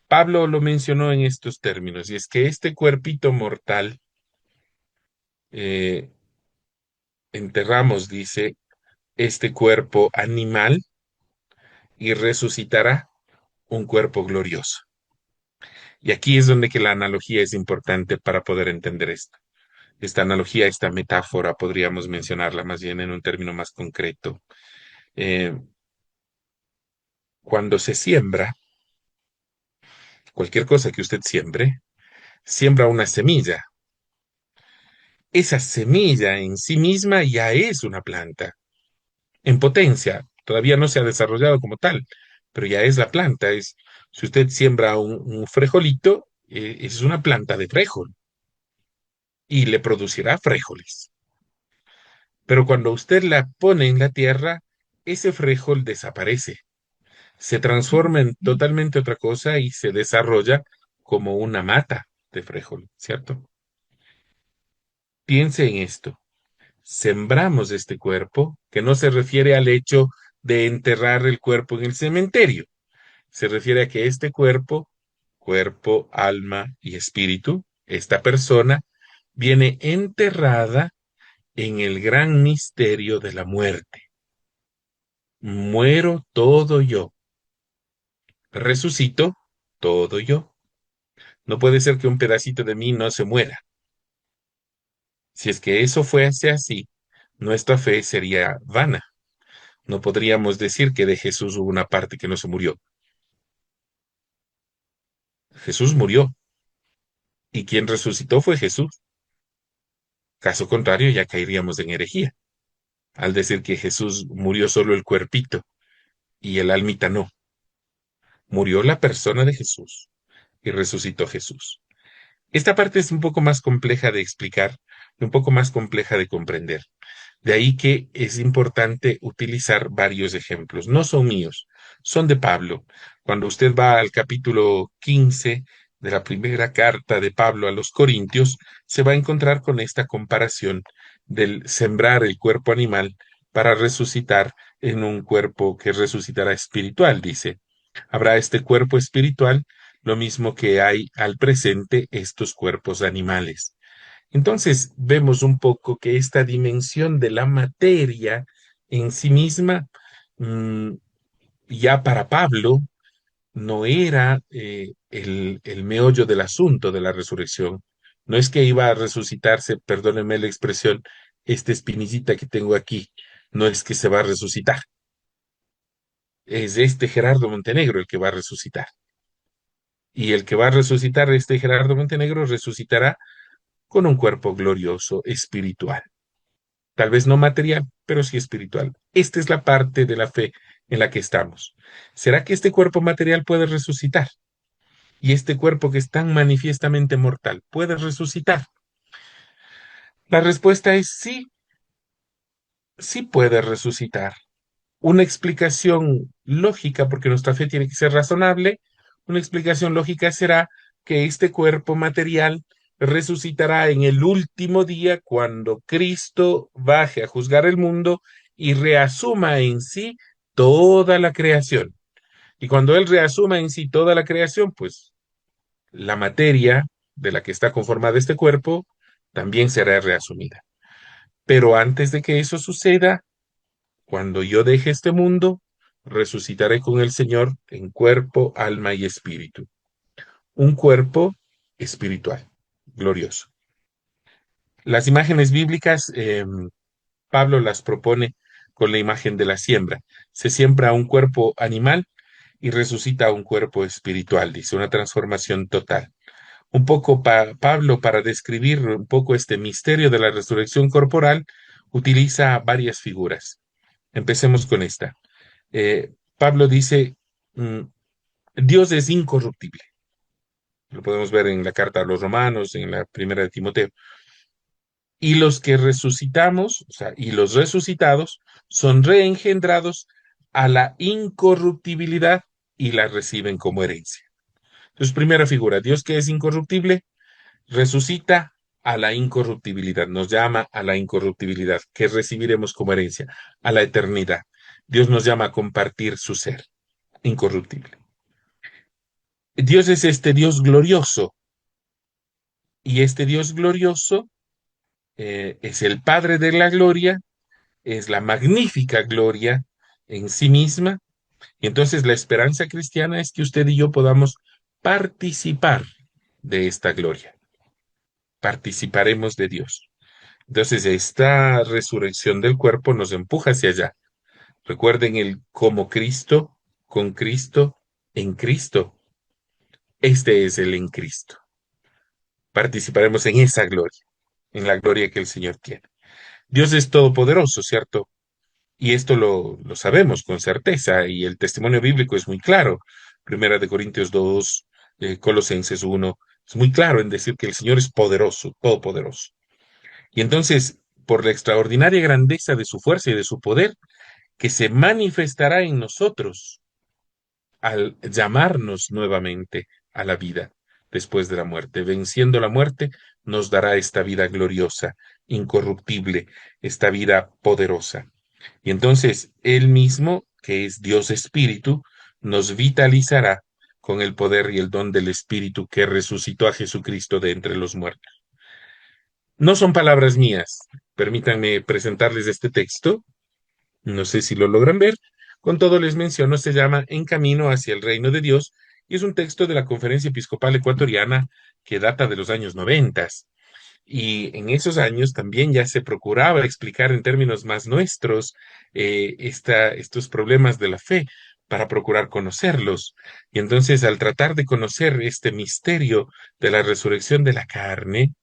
[SPEAKER 3] Pablo lo mencionó en estos términos, y es que este cuerpito mortal eh, enterramos, dice, este cuerpo animal y resucitará un cuerpo glorioso. Y aquí es donde que la analogía es importante para poder entender esto. Esta analogía, esta metáfora, podríamos mencionarla más bien en un término más concreto. Eh, Cuando se siembra, cualquier cosa que usted siembre, siembra una semilla. Esa semilla en sí misma ya es una planta, en potencia. Todavía no se ha desarrollado como tal, pero ya es la planta. Si usted siembra un frijolito, es una planta de frijol y le producirá frijoles. Pero cuando usted la pone en la tierra, ese frijol desaparece, se transforma en totalmente otra cosa y se desarrolla como una mata de frijol, ¿cierto? Piense en esto. Sembramos este cuerpo, que no se refiere al hecho de enterrar el cuerpo en el cementerio. Se refiere a que este cuerpo, cuerpo, alma y espíritu, esta persona, viene enterrada en el gran misterio de la muerte. Muero todo yo. Resucito todo yo. No puede ser que un pedacito de mí no se muera. Si es que eso fuese así, nuestra fe sería vana. No podríamos decir que de Jesús hubo una parte que no se murió. Jesús murió. y quien resucitó fue Jesús. Caso contrario, ya caeríamos en herejía, al decir que Jesús murió solo el cuerpito y el almita no. Murió la persona de Jesús y resucitó Jesús. Esta parte es un poco más compleja de explicar, un poco más compleja de comprender. De ahí que es importante utilizar varios ejemplos. No son míos, son de Pablo. Cuando usted va al capítulo 15 de la primera carta de Pablo a los Corintios, se va a encontrar con esta comparación del sembrar el cuerpo animal para resucitar en un cuerpo que resucitará espiritual, dice. Habrá este cuerpo espiritual, lo mismo que hay al presente estos cuerpos animales. Entonces vemos un poco que esta dimensión de la materia en sí misma, mm, ya para Pablo, no era el meollo del asunto de la resurrección. No es que iba a resucitarse, perdónenme la expresión, esta espinillita que tengo aquí, no es que se va a resucitar. Es este Gerardo Montenegro el que va a resucitar. Y el que va a resucitar, este Gerardo Montenegro, resucitará con un cuerpo glorioso espiritual. Tal vez no material, pero sí espiritual. Esta es la parte de la fe en la que estamos. ¿Será que este cuerpo material puede resucitar? Y este cuerpo que es tan manifiestamente mortal, ¿puede resucitar? La respuesta es sí, sí puede resucitar. Una explicación lógica, porque nuestra fe tiene que ser razonable, una explicación lógica será que este cuerpo material resucitará en el último día cuando Cristo baje a juzgar el mundo y reasuma en sí toda la creación. Y cuando Él reasuma en sí toda la creación, pues la materia de la que está conformada este cuerpo también será reasumida. Pero antes de que eso suceda, cuando yo deje este mundo, resucitaré con el Señor en cuerpo, alma y espíritu. Un cuerpo espiritual, glorioso. Las imágenes bíblicas, Pablo las propone con la imagen de la siembra. Se siembra un cuerpo animal y resucita un cuerpo espiritual, dice, una transformación total. Un poco Pablo, para describir un poco este misterio de la resurrección corporal, utiliza varias figuras. Empecemos con esta. Pablo dice, Dios es incorruptible. Lo podemos ver en la carta a los Romanos, en la primera de Timoteo. Y los que resucitamos, o sea, y los resucitados, son reengendrados a la incorruptibilidad y la reciben como herencia. Entonces, primera figura, Dios que es incorruptible, resucita a la incorruptibilidad, nos llama a la incorruptibilidad, que recibiremos como herencia, a la eternidad. Dios nos llama a compartir su ser incorruptible. Dios es este Dios glorioso, y este Dios glorioso es el Padre de la gloria, es la magnífica gloria en sí misma, y entonces la esperanza cristiana es que usted y yo podamos participar de esta gloria, participaremos de Dios. Entonces esta resurrección del cuerpo nos empuja hacia allá. Recuerden el como Cristo, con Cristo, en Cristo. Este es el en Cristo. Participaremos en esa gloria, en la gloria que el Señor tiene. Dios es todopoderoso, ¿cierto? Y esto lo sabemos con certeza, y el testimonio bíblico es muy claro. Primera de Corintios 2, Colosenses 1, es muy claro en decir que el Señor es poderoso, todopoderoso. Y entonces, por la extraordinaria grandeza de su fuerza y de su poder, que se manifestará en nosotros al llamarnos nuevamente a la vida después de la muerte. Venciendo la muerte, nos dará esta vida gloriosa, incorruptible, esta vida poderosa. Y entonces Él mismo, que es Dios Espíritu, nos vitalizará con el poder y el don del Espíritu que resucitó a Jesucristo de entre los muertos. No son palabras mías. Permítanme presentarles este texto. No sé si lo logran ver. Con todo les menciono, se llama En Camino hacia el Reino de Dios y es un texto de la Conferencia Episcopal Ecuatoriana que data de los años 90. Y en esos años también ya se procuraba explicar en términos más nuestros estos problemas de la fe, para procurar conocerlos. Y entonces, al tratar de conocer este misterio de la resurrección de la carne,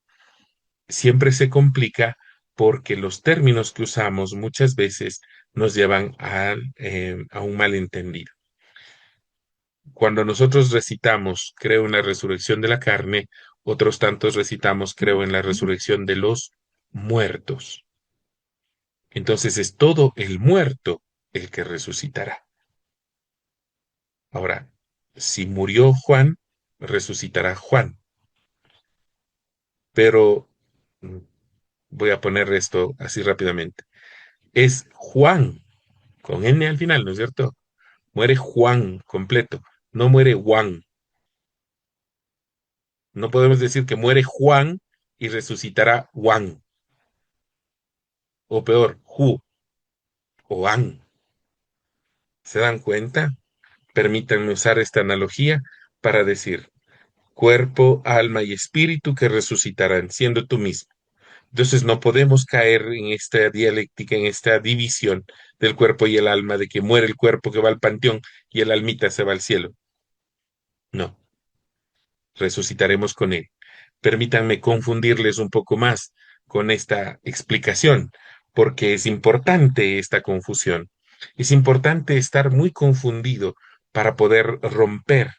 [SPEAKER 3] siempre se complica porque los términos que usamos muchas veces nos llevan a un malentendido. Cuando nosotros recitamos, creo en la resurrección de la carne, otros tantos recitamos, creo en la resurrección de los muertos. Entonces es todo el muerto el que resucitará. Ahora, si murió Juan, resucitará Juan. Pero voy a poner esto así rápidamente. Es Juan, con N al final, ¿no es cierto? Muere Juan completo, no muere Juan. No podemos decir que muere Juan y resucitará Juan. O peor, Ju o An. ¿Se dan cuenta? Permítanme usar esta analogía para decir cuerpo, alma y espíritu que resucitarán, siendo tú mismo. Entonces no podemos caer en esta dialéctica, en esta división del cuerpo y el alma, de que muere el cuerpo que va al panteón y el almita se va al cielo. No, resucitaremos con él. Permítanme confundirles un poco más con esta explicación, porque es importante esta confusión. Es importante estar muy confundido para poder romper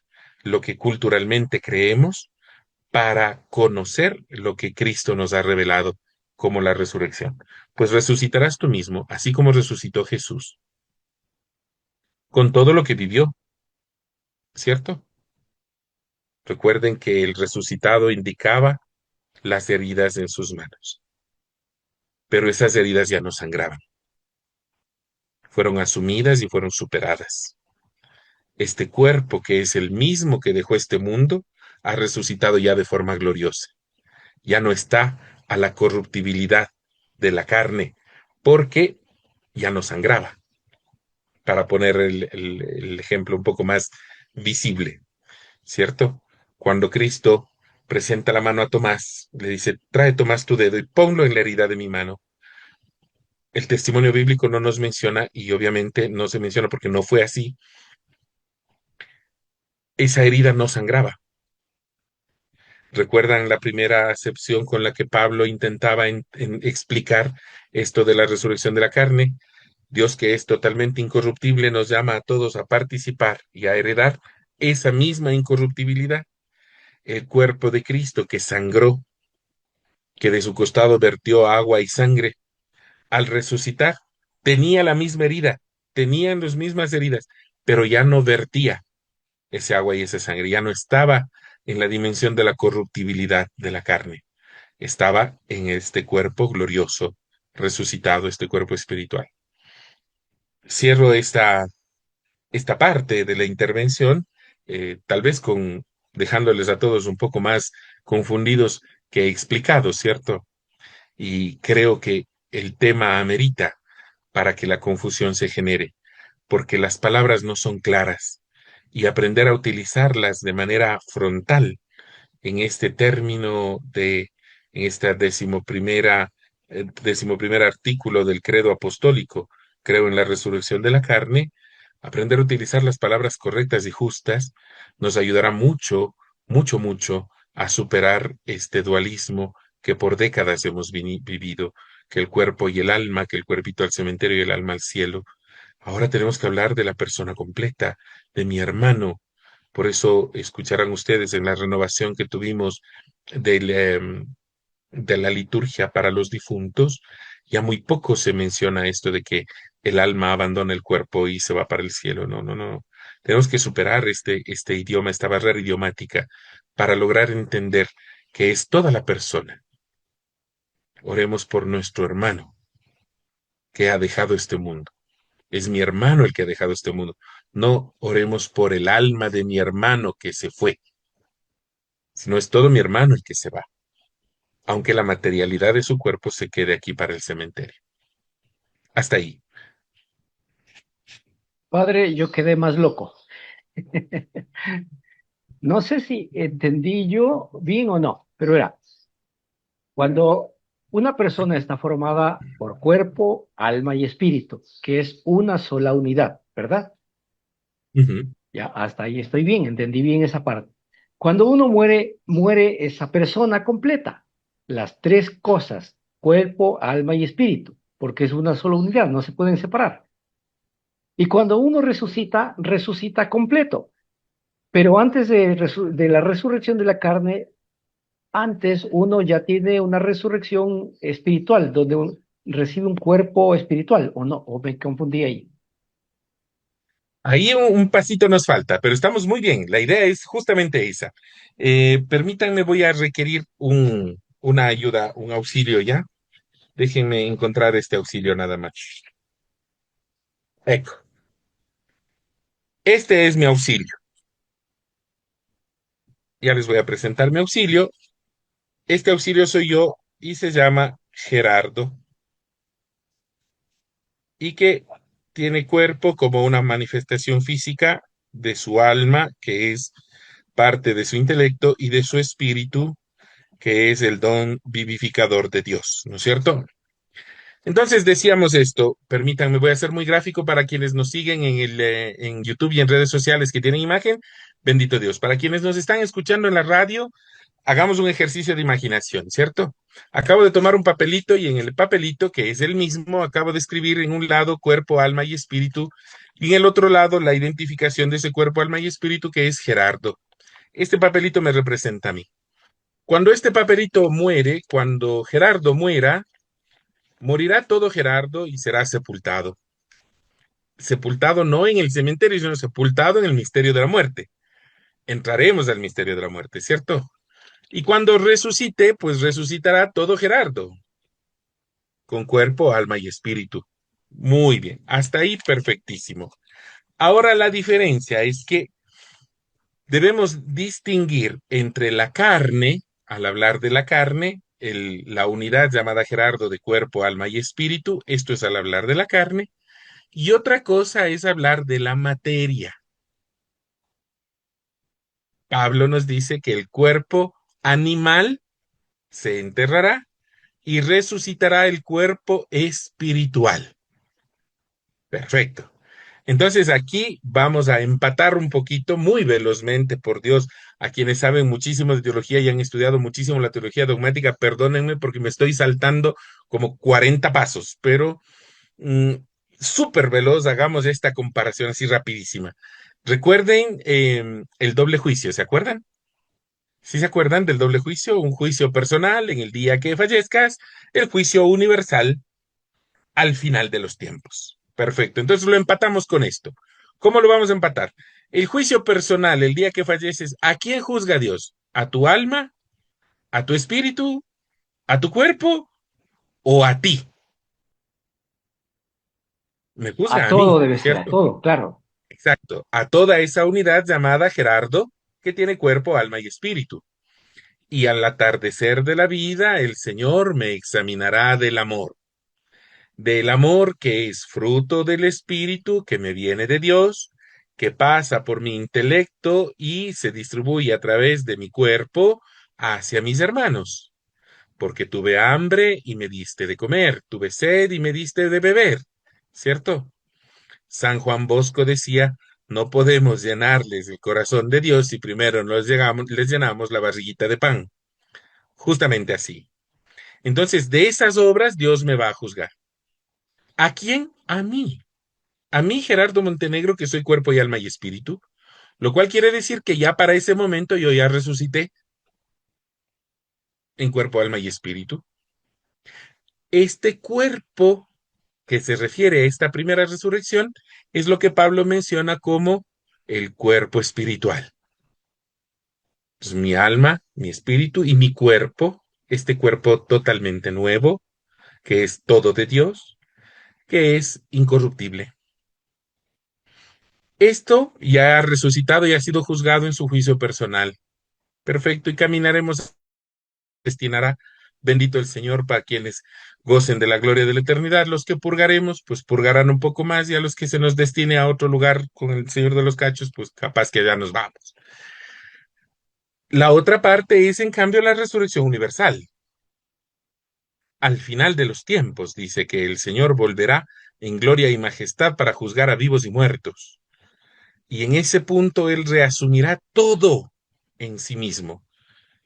[SPEAKER 3] lo que culturalmente creemos, para conocer lo que Cristo nos ha revelado como la resurrección. Pues resucitarás tú mismo, así como resucitó Jesús, con todo lo que vivió, ¿cierto? Recuerden que el resucitado indicaba las heridas en sus manos, pero esas heridas ya no sangraban, fueron asumidas y fueron superadas. Este cuerpo, que es el mismo que dejó este mundo, ha resucitado ya de forma gloriosa. Ya no está a la corruptibilidad de la carne, porque ya no sangraba. Para poner el ejemplo un poco más visible, ¿cierto? Cuando Cristo presenta la mano a Tomás, le dice, trae Tomás tu dedo y ponlo en la herida de mi mano. El testimonio bíblico no nos menciona, y obviamente no se menciona porque no fue así, esa herida no sangraba. ¿Recuerdan la primera acepción con la que Pablo intentaba explicar esto de la resurrección de la carne? Dios, que es totalmente incorruptible, nos llama a todos a participar y a heredar esa misma incorruptibilidad. El cuerpo de Cristo que sangró, que de su costado vertió agua y sangre, al resucitar, tenía la misma herida, tenían las mismas heridas, pero ya no vertía ese agua y esa sangre, ya no estaba en la dimensión de la corruptibilidad de la carne, estaba en este cuerpo glorioso, resucitado, este cuerpo espiritual. Cierro esta parte de la intervención, tal vez dejándoles a todos un poco más confundidos que explicados, ¿cierto? Y creo que el tema amerita para que la confusión se genere, porque las palabras no son claras, y aprender a utilizarlas de manera frontal en este término en esta decimoprimer artículo del credo apostólico, creo en la resurrección de la carne. Aprender a utilizar las palabras correctas y justas nos ayudará mucho, mucho, mucho a superar este dualismo que por décadas hemos vivido, que el cuerpo y el alma, que el cuerpito al cementerio y el alma al cielo. Ahora tenemos que hablar de la persona completa, de mi hermano. Por eso escucharán ustedes en la renovación que tuvimos de la liturgia para los difuntos, ya muy poco se menciona esto de que el alma abandona el cuerpo y se va para el cielo. No, no, no. Tenemos que superar este idioma, esta barrera idiomática, para lograr entender que es toda la persona. Oremos por nuestro hermano que ha dejado este mundo. Es mi hermano el que ha dejado este mundo. No oremos por el alma de mi hermano que se fue, sino es todo mi hermano el que se va, aunque la materialidad de su cuerpo se quede aquí para el cementerio. Hasta ahí.
[SPEAKER 4] Padre, yo quedé más loco. No sé si entendí yo bien o no, pero era, cuando una persona está formada por cuerpo, alma y espíritu, que es una sola unidad, ¿verdad?
[SPEAKER 3] Ujú.
[SPEAKER 4] Ya, hasta ahí estoy bien, entendí bien esa parte. Cuando uno muere, muere esa persona completa. Las tres cosas, cuerpo, alma y espíritu, porque es una sola unidad, no se pueden separar. Y cuando uno resucita, resucita completo. Pero antes de la resurrección de la carne, antes uno ya tiene una resurrección espiritual, donde recibe un cuerpo espiritual, ¿o no? ¿O me confundí ahí?
[SPEAKER 3] Ahí un pasito nos falta, pero estamos muy bien. La idea es justamente esa. Permítanme, voy a requerir una ayuda, un auxilio ya. Déjenme encontrar este auxilio nada más. Eco. Este es mi auxilio. Ya les voy a presentar mi auxilio. Este auxilio soy yo y se llama Gerardo y que tiene cuerpo como una manifestación física de su alma, que es parte de su intelecto, y de su espíritu, que es el don vivificador de Dios, ¿no es cierto? Entonces decíamos esto, permítanme, voy a ser muy gráfico para quienes nos siguen en YouTube y en redes sociales que tienen imagen, bendito Dios. Para quienes nos están escuchando en la radio, hagamos un ejercicio de imaginación, ¿cierto? Acabo de tomar un papelito y en el papelito, que es el mismo, acabo de escribir en un lado cuerpo, alma y espíritu, y en el otro lado la identificación de ese cuerpo, alma y espíritu, que es Gerardo. Este papelito me representa a mí. Cuando este papelito muere, cuando Gerardo muera, morirá todo Gerardo y será sepultado. Sepultado no en el cementerio, sino sepultado en el misterio de la muerte. Entraremos al misterio de la muerte, ¿cierto? Y cuando resucite, pues resucitará todo Gerardo, con cuerpo, alma y espíritu. Muy bien, hasta ahí perfectísimo. Ahora la diferencia es que debemos distinguir entre la carne, al hablar de la carne, la unidad llamada Gerardo de cuerpo, alma y espíritu, esto es al hablar de la carne, y otra cosa es hablar de la materia. Pablo nos dice que el cuerpo animal se enterrará y resucitará el cuerpo espiritual. Perfecto. Entonces aquí vamos a empatar un poquito muy velozmente, por Dios, a quienes saben muchísimo de teología y han estudiado muchísimo la teología dogmática, perdónenme porque me estoy saltando como 40 pasos, pero mm, súper veloz, hagamos esta comparación así rapidísima. Recuerden el doble juicio, ¿se acuerdan? ¿Sí se acuerdan del doble juicio? Un juicio personal en el día que fallezcas, el juicio universal al final de los tiempos. Perfecto. Entonces lo empatamos con esto. ¿Cómo lo vamos a empatar? El juicio personal, el día que falleces, ¿a quién juzga Dios? ¿A tu alma? ¿A tu espíritu? ¿A tu cuerpo? ¿O a ti? Me
[SPEAKER 4] A
[SPEAKER 3] juzga a
[SPEAKER 4] todo
[SPEAKER 3] mí,
[SPEAKER 4] debe ser, a
[SPEAKER 3] ¿cierto?
[SPEAKER 4] todo, claro.
[SPEAKER 3] Exacto. A toda esa unidad llamada Gerardo, que tiene cuerpo, alma y espíritu. Y al atardecer de la vida, el Señor me examinará del amor que es fruto del Espíritu que me viene de Dios, que pasa por mi intelecto y se distribuye a través de mi cuerpo hacia mis hermanos, porque tuve hambre y me diste de comer, tuve sed y me diste de beber, ¿cierto? San Juan Bosco decía, no podemos llenarles el corazón de Dios si primero les llenamos la barriguita de pan. Justamente así. Entonces, de esas obras Dios me va a juzgar. ¿A quién? A mí. A mí, Gerardo Montenegro, que soy cuerpo y alma y espíritu, lo cual quiere decir que ya para ese momento yo ya resucité en cuerpo, alma y espíritu. Este cuerpo que se refiere a esta primera resurrección es lo que Pablo menciona como el cuerpo espiritual. Pues mi alma, mi espíritu y mi cuerpo, este cuerpo totalmente nuevo, que es todo de Dios, que es incorruptible. Esto ya ha resucitado y ha sido juzgado en su juicio personal. Perfecto, y caminaremos, destinará, bendito el Señor, para quienes gocen de la gloria de la eternidad. Los que purgaremos, pues purgarán un poco más, y a los que se nos destine a otro lugar con el Señor de los cachos, pues capaz que ya nos vamos. La otra parte es, en cambio, la resurrección universal. Al final de los tiempos, dice que el Señor volverá en gloria y majestad para juzgar a vivos y muertos. Y en ese punto Él reasumirá todo en sí mismo.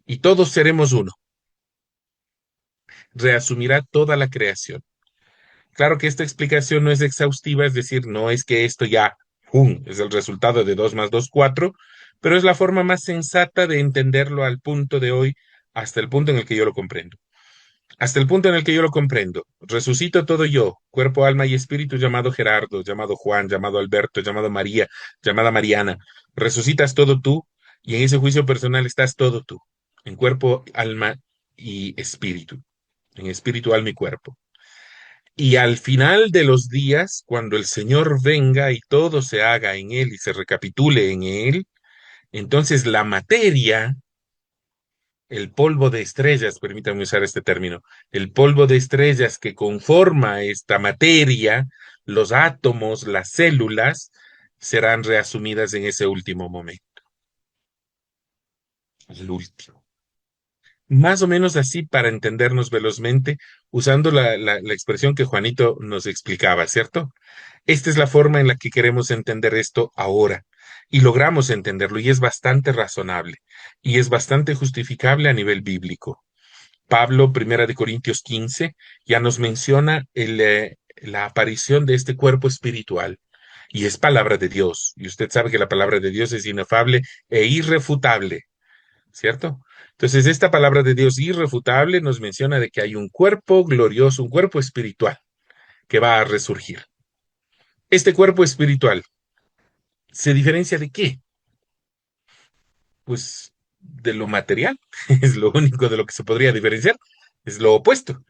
[SPEAKER 3] Y todos seremos uno. Reasumirá toda la creación. Claro que esta explicación no es exhaustiva, es decir, no es que esto ya, ¡pum!, es el resultado de 2 más 2 4, pero es la forma más sensata de entenderlo al punto de hoy, hasta el punto en el que yo lo comprendo. Hasta el punto en el que yo lo comprendo. Resucito todo yo, cuerpo, alma y espíritu, llamado Gerardo, llamado Juan, llamado Alberto, llamado María, llamada Mariana. Resucitas todo tú y en ese juicio personal estás todo tú, en cuerpo, alma y espíritu, en espíritu, alma y cuerpo. Y al final de los días, cuando el Señor venga y todo se haga en Él y se recapitule en Él, entonces la materia, el polvo de estrellas, permítanme usar este término, el polvo de estrellas que conforma esta materia, los átomos, las células, serán reasumidas en ese último momento. El último. Más o menos así para entendernos velozmente, usando la expresión que Juanito nos explicaba, ¿cierto? Esta es la forma en la que queremos entender esto ahora y logramos entenderlo y es bastante razonable y es bastante justificable a nivel bíblico. Pablo, Primera de Corintios 15, ya nos menciona la aparición de este cuerpo espiritual y es palabra de Dios. Y usted sabe que la palabra de Dios es inefable e irrefutable, ¿cierto? Entonces, esta palabra de Dios irrefutable nos menciona de que hay un cuerpo glorioso, un cuerpo espiritual que va a resurgir. Este cuerpo espiritual se diferencia de qué? Pues de lo material, es lo único de lo que se podría diferenciar, es lo opuesto.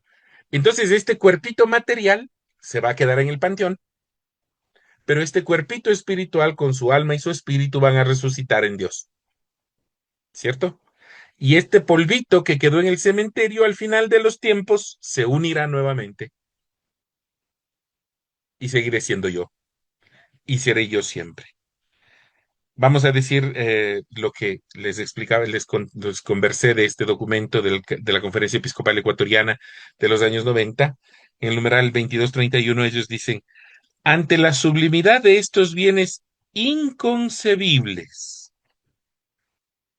[SPEAKER 3] Entonces, este cuerpito material se va a quedar en el panteón, pero este cuerpito espiritual con su alma y su espíritu van a resucitar en Dios, ¿cierto? Y este polvito que quedó en el cementerio al final de los tiempos se unirá nuevamente y seguiré siendo yo y seré yo siempre. Vamos a decir lo que les explicaba, les conversé de este documento de la Conferencia Episcopal Ecuatoriana de los años 90. En el numeral 2231 ellos dicen, ante la sublimidad de estos bienes inconcebibles.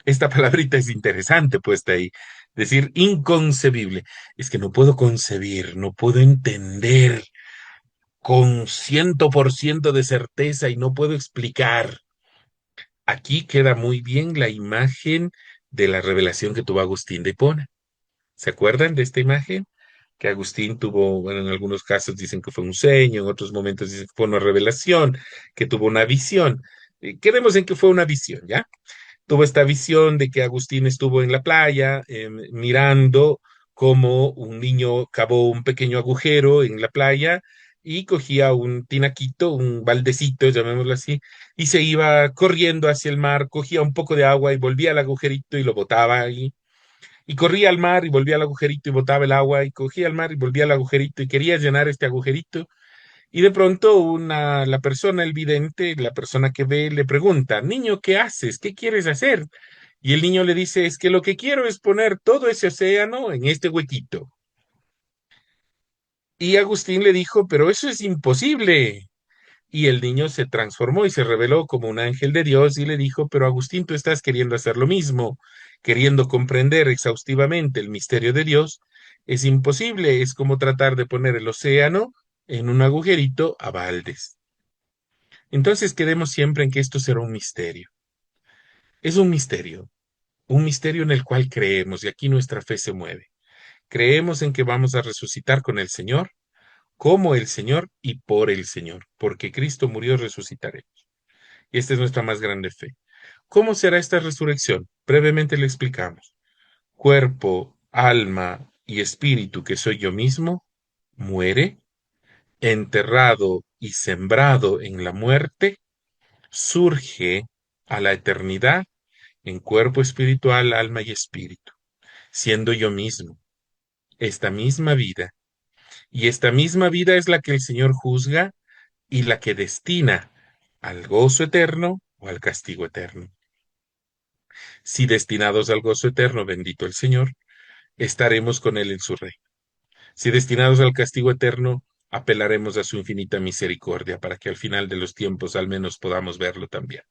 [SPEAKER 3] Esta palabrita es interesante puesta ahí. Decir inconcebible. Es que no puedo concebir, no puedo entender con 100% de certeza y no puedo explicar. Aquí queda muy bien la imagen de la revelación que tuvo Agustín de Hipona. ¿Se acuerdan de esta imagen? Que Agustín tuvo, bueno, en algunos casos dicen que fue un sueño, en otros momentos dicen que fue una revelación, que tuvo una visión. Quedemos en que fue una visión, ¿ya? Tuvo esta visión de que Agustín estuvo en la playa mirando cómo un niño cavó un pequeño agujero en la playa y cogía un tinaquito, un baldecito, llamémoslo así, y se iba corriendo hacia el mar, cogía un poco de agua y volvía al agujerito y lo botaba ahí. Y corría al mar y volvía al agujerito y botaba el agua y cogía al mar y volvía al agujerito y quería llenar este agujerito. Y de pronto la persona, el vidente, la persona que ve, le pregunta, niño, ¿qué haces? ¿Qué quieres hacer? Y el niño le dice, es que lo que quiero es poner todo ese océano en este huequito. Y Agustín le dijo, pero eso es imposible. Y el niño se transformó y se reveló como un ángel de Dios y le dijo, pero Agustín, tú estás queriendo hacer lo mismo, queriendo comprender exhaustivamente el misterio de Dios. Es imposible, es como tratar de poner el océano en un agujerito a baldes. Entonces quedemos siempre en que esto será un misterio. Es un misterio en el cual creemos y aquí nuestra fe se mueve. Creemos en que vamos a resucitar con el Señor, como el Señor y por el Señor, porque Cristo murió, resucitaremos. Y esta es nuestra más grande fe. ¿Cómo será esta resurrección? Brevemente le explicamos. Cuerpo, alma y espíritu, que soy yo mismo, muere, enterrado y sembrado en la muerte, surge a la eternidad en cuerpo espiritual, alma y espíritu, siendo yo mismo, esta misma vida. Y esta misma vida es la que el Señor juzga y la que destina al gozo eterno o al castigo eterno. Si destinados al gozo eterno, bendito el Señor, estaremos con Él en su reino. Si destinados al castigo eterno, apelaremos a su infinita misericordia para que al final de los tiempos al menos podamos verlo también.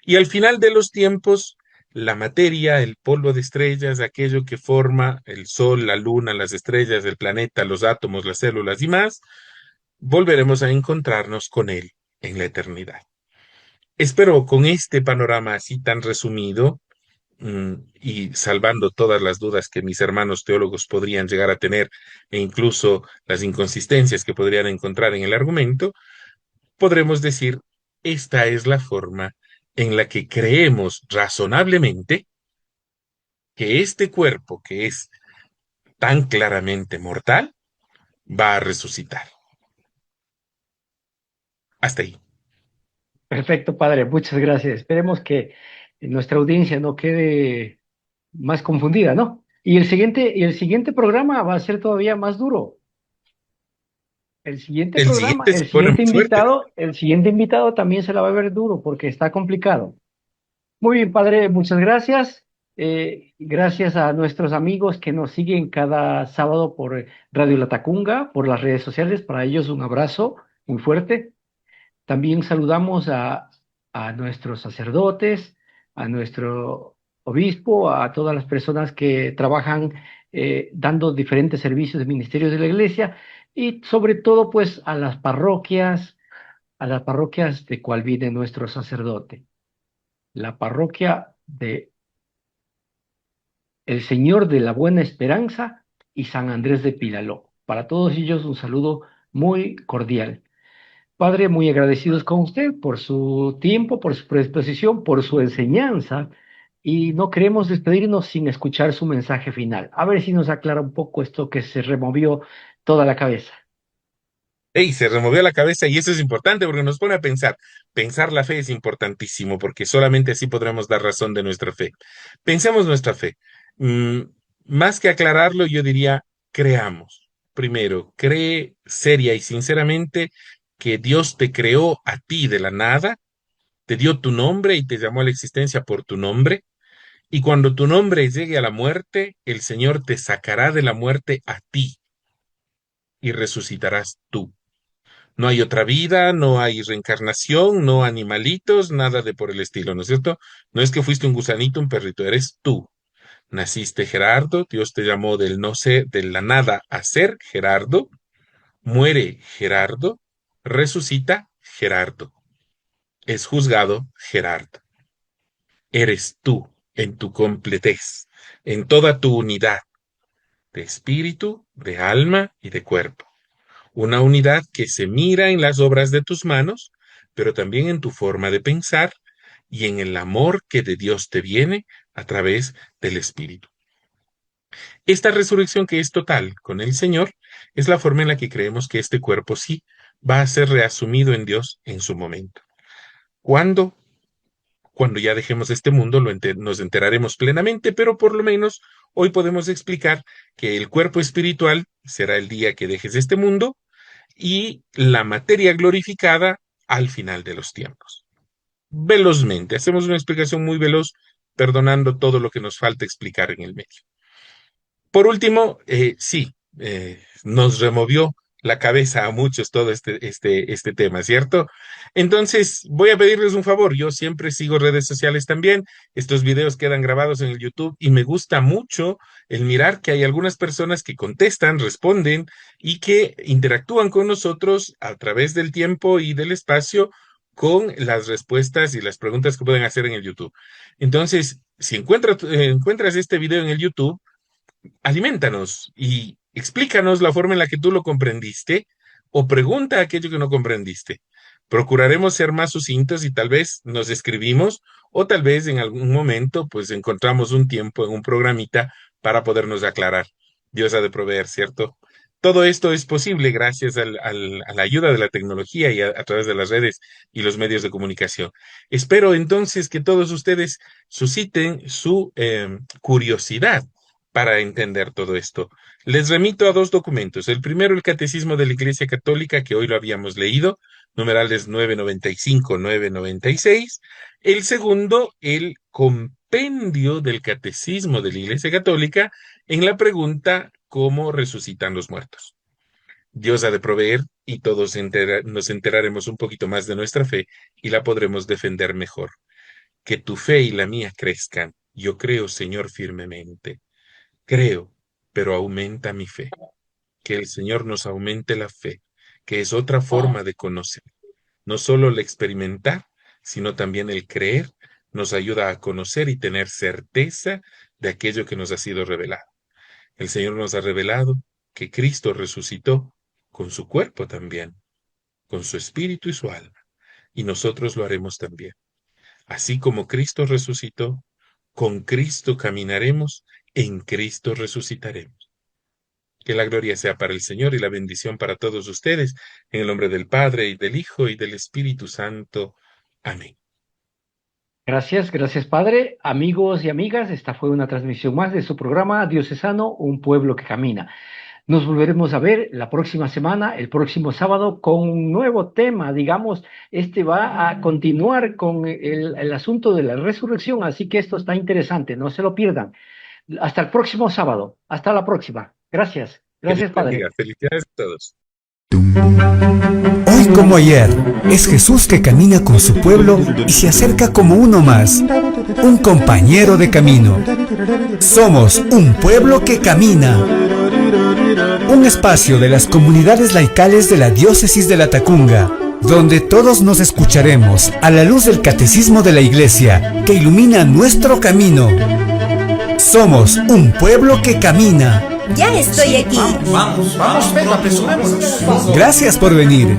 [SPEAKER 3] Y al final de los tiempos, la materia, el polvo de estrellas, aquello que forma el Sol, la Luna, las estrellas, el planeta, los átomos, las células y más, volveremos a encontrarnos con Él en la eternidad. Espero con este panorama así tan resumido y salvando todas las dudas que mis hermanos teólogos podrían llegar a tener e incluso las inconsistencias que podrían encontrar en el argumento, podremos decir, esta es la forma en la que creemos razonablemente que este cuerpo que es tan claramente mortal va a resucitar. Hasta ahí.
[SPEAKER 4] Perfecto, padre, muchas gracias. Esperemos que nuestra audiencia no quede más confundida, ¿no? Y el siguiente programa va a ser todavía más duro. El siguiente
[SPEAKER 3] El
[SPEAKER 4] programa,
[SPEAKER 3] siguiente se pone muy fuerte.
[SPEAKER 4] el siguiente invitado también se la va a ver duro porque está complicado. Muy bien, padre, muchas gracias. Gracias a nuestros amigos que nos siguen cada sábado por Radio La Tacunga, por las redes sociales. Para ellos un abrazo muy fuerte. También saludamos a nuestros sacerdotes, a nuestro obispo, a todas las personas que trabajan dando diferentes servicios de ministerios de la iglesia y sobre todo pues a las parroquias de cual viene nuestro sacerdote. La parroquia de El Señor de la Buena Esperanza y San Andrés de Pilaló. Para todos ellos un saludo muy cordial. Padre, muy agradecidos con usted por su tiempo, por su predisposición, por su enseñanza y no queremos despedirnos sin escuchar su mensaje final. A ver si nos aclara un poco esto que se removió toda la cabeza.
[SPEAKER 3] ¡Ey! Se removió la cabeza y eso es importante porque nos pone a pensar. Pensar la fe es importantísimo porque solamente así podremos dar razón de nuestra fe. Pensemos nuestra fe. Mm, Más que aclararlo, yo diría, creamos. Primero, cree seria y sinceramente que Dios te creó a ti de la nada, te dio tu nombre y te llamó a la existencia por tu nombre. Y cuando tu nombre llegue a la muerte, el Señor te sacará de la muerte a ti y resucitarás tú. No hay otra vida, no hay reencarnación, no animalitos, nada de por el estilo, ¿no es cierto? No es que fuiste un gusanito, un perrito, eres tú. Naciste Gerardo, Dios te llamó del no ser, de la nada a ser Gerardo, muere Gerardo, resucita Gerardo, es juzgado Gerardo. Eres tú en tu completez, en toda tu unidad de espíritu, de alma y de cuerpo. Una unidad que se mira en las obras de tus manos, pero también en tu forma de pensar y en el amor que de Dios te viene a través del Espíritu. Esta resurrección que es total con el Señor es la forma en la que creemos que este cuerpo sí va a ser reasumido en Dios en su momento. ¿Cuándo? Cuando ya dejemos este mundo nos enteraremos plenamente, pero por lo menos hoy podemos explicar que el cuerpo espiritual será el día que dejes este mundo y la materia glorificada al final de los tiempos. Velozmente, hacemos una explicación muy veloz, perdonando todo lo que nos falta explicar en el medio. Por último, sí, nos removió la cabeza a muchos todo este tema, ¿cierto? Entonces, voy a pedirles un favor. Yo siempre sigo redes sociales también. Estos videos quedan grabados en el YouTube y me gusta mucho el mirar que hay algunas personas que contestan, responden y que interactúan con nosotros a través del tiempo y del espacio con las respuestas y las preguntas que pueden hacer en el YouTube. Entonces, si encuentras este video en el YouTube, aliméntanos y explícanos la forma en la que tú lo comprendiste o pregunta aquello que no comprendiste. Procuraremos ser más sucintos y tal vez nos escribimos o tal vez en algún momento pues encontramos un tiempo en un programita para podernos aclarar. Dios ha de proveer, ¿cierto? Todo esto es posible gracias a la ayuda de la tecnología y a través de las redes y los medios de comunicación. Espero entonces que todos ustedes susciten su curiosidad para entender todo esto. Les remito a dos documentos. El primero, el Catecismo de la Iglesia Católica, que hoy lo habíamos leído, numerales 995, 996. El segundo, el compendio del Catecismo de la Iglesia Católica en la pregunta ¿cómo resucitan los muertos? Dios ha de proveer y todos nos enteraremos un poquito más de nuestra fe y la podremos defender mejor. Que tu fe y la mía crezcan. Yo creo, Señor, firmemente. Creo, pero aumenta mi fe. Que el Señor nos aumente la fe, que es otra forma de conocer. No solo el experimentar, sino también el creer nos ayuda a conocer y tener certeza de aquello que nos ha sido revelado. El Señor nos ha revelado que Cristo resucitó con su cuerpo también, con su espíritu y su alma, y nosotros lo haremos también. Así como Cristo resucitó, con Cristo caminaremos, en Cristo resucitaremos. Que la gloria sea para el Señor y la bendición para todos ustedes, en el nombre del Padre, y del Hijo, y del Espíritu Santo. Amén.
[SPEAKER 4] Gracias, gracias Padre. Amigos y amigas, esta fue una transmisión más de su programa Diocesano, un pueblo que camina. Nos volveremos a ver la próxima semana, el próximo sábado, con un nuevo tema. Digamos, este va a continuar con el asunto de la resurrección, así que esto está interesante, no se lo pierdan. Hasta el próximo sábado, hasta la próxima. Gracias, gracias Padre.
[SPEAKER 3] Felicidades a todos.
[SPEAKER 1] Hoy como ayer, es Jesús que camina con su pueblo y se acerca como uno más, un compañero de camino. Somos un pueblo que camina. Un espacio de las comunidades laicales de la Diócesis de La Tacunga, donde todos nos escucharemos a la luz del Catecismo de la Iglesia que ilumina nuestro camino. Somos un pueblo que camina.
[SPEAKER 6] Ya estoy aquí.
[SPEAKER 7] Vamos, Pedro, apresurémonos.
[SPEAKER 1] Gracias por venir.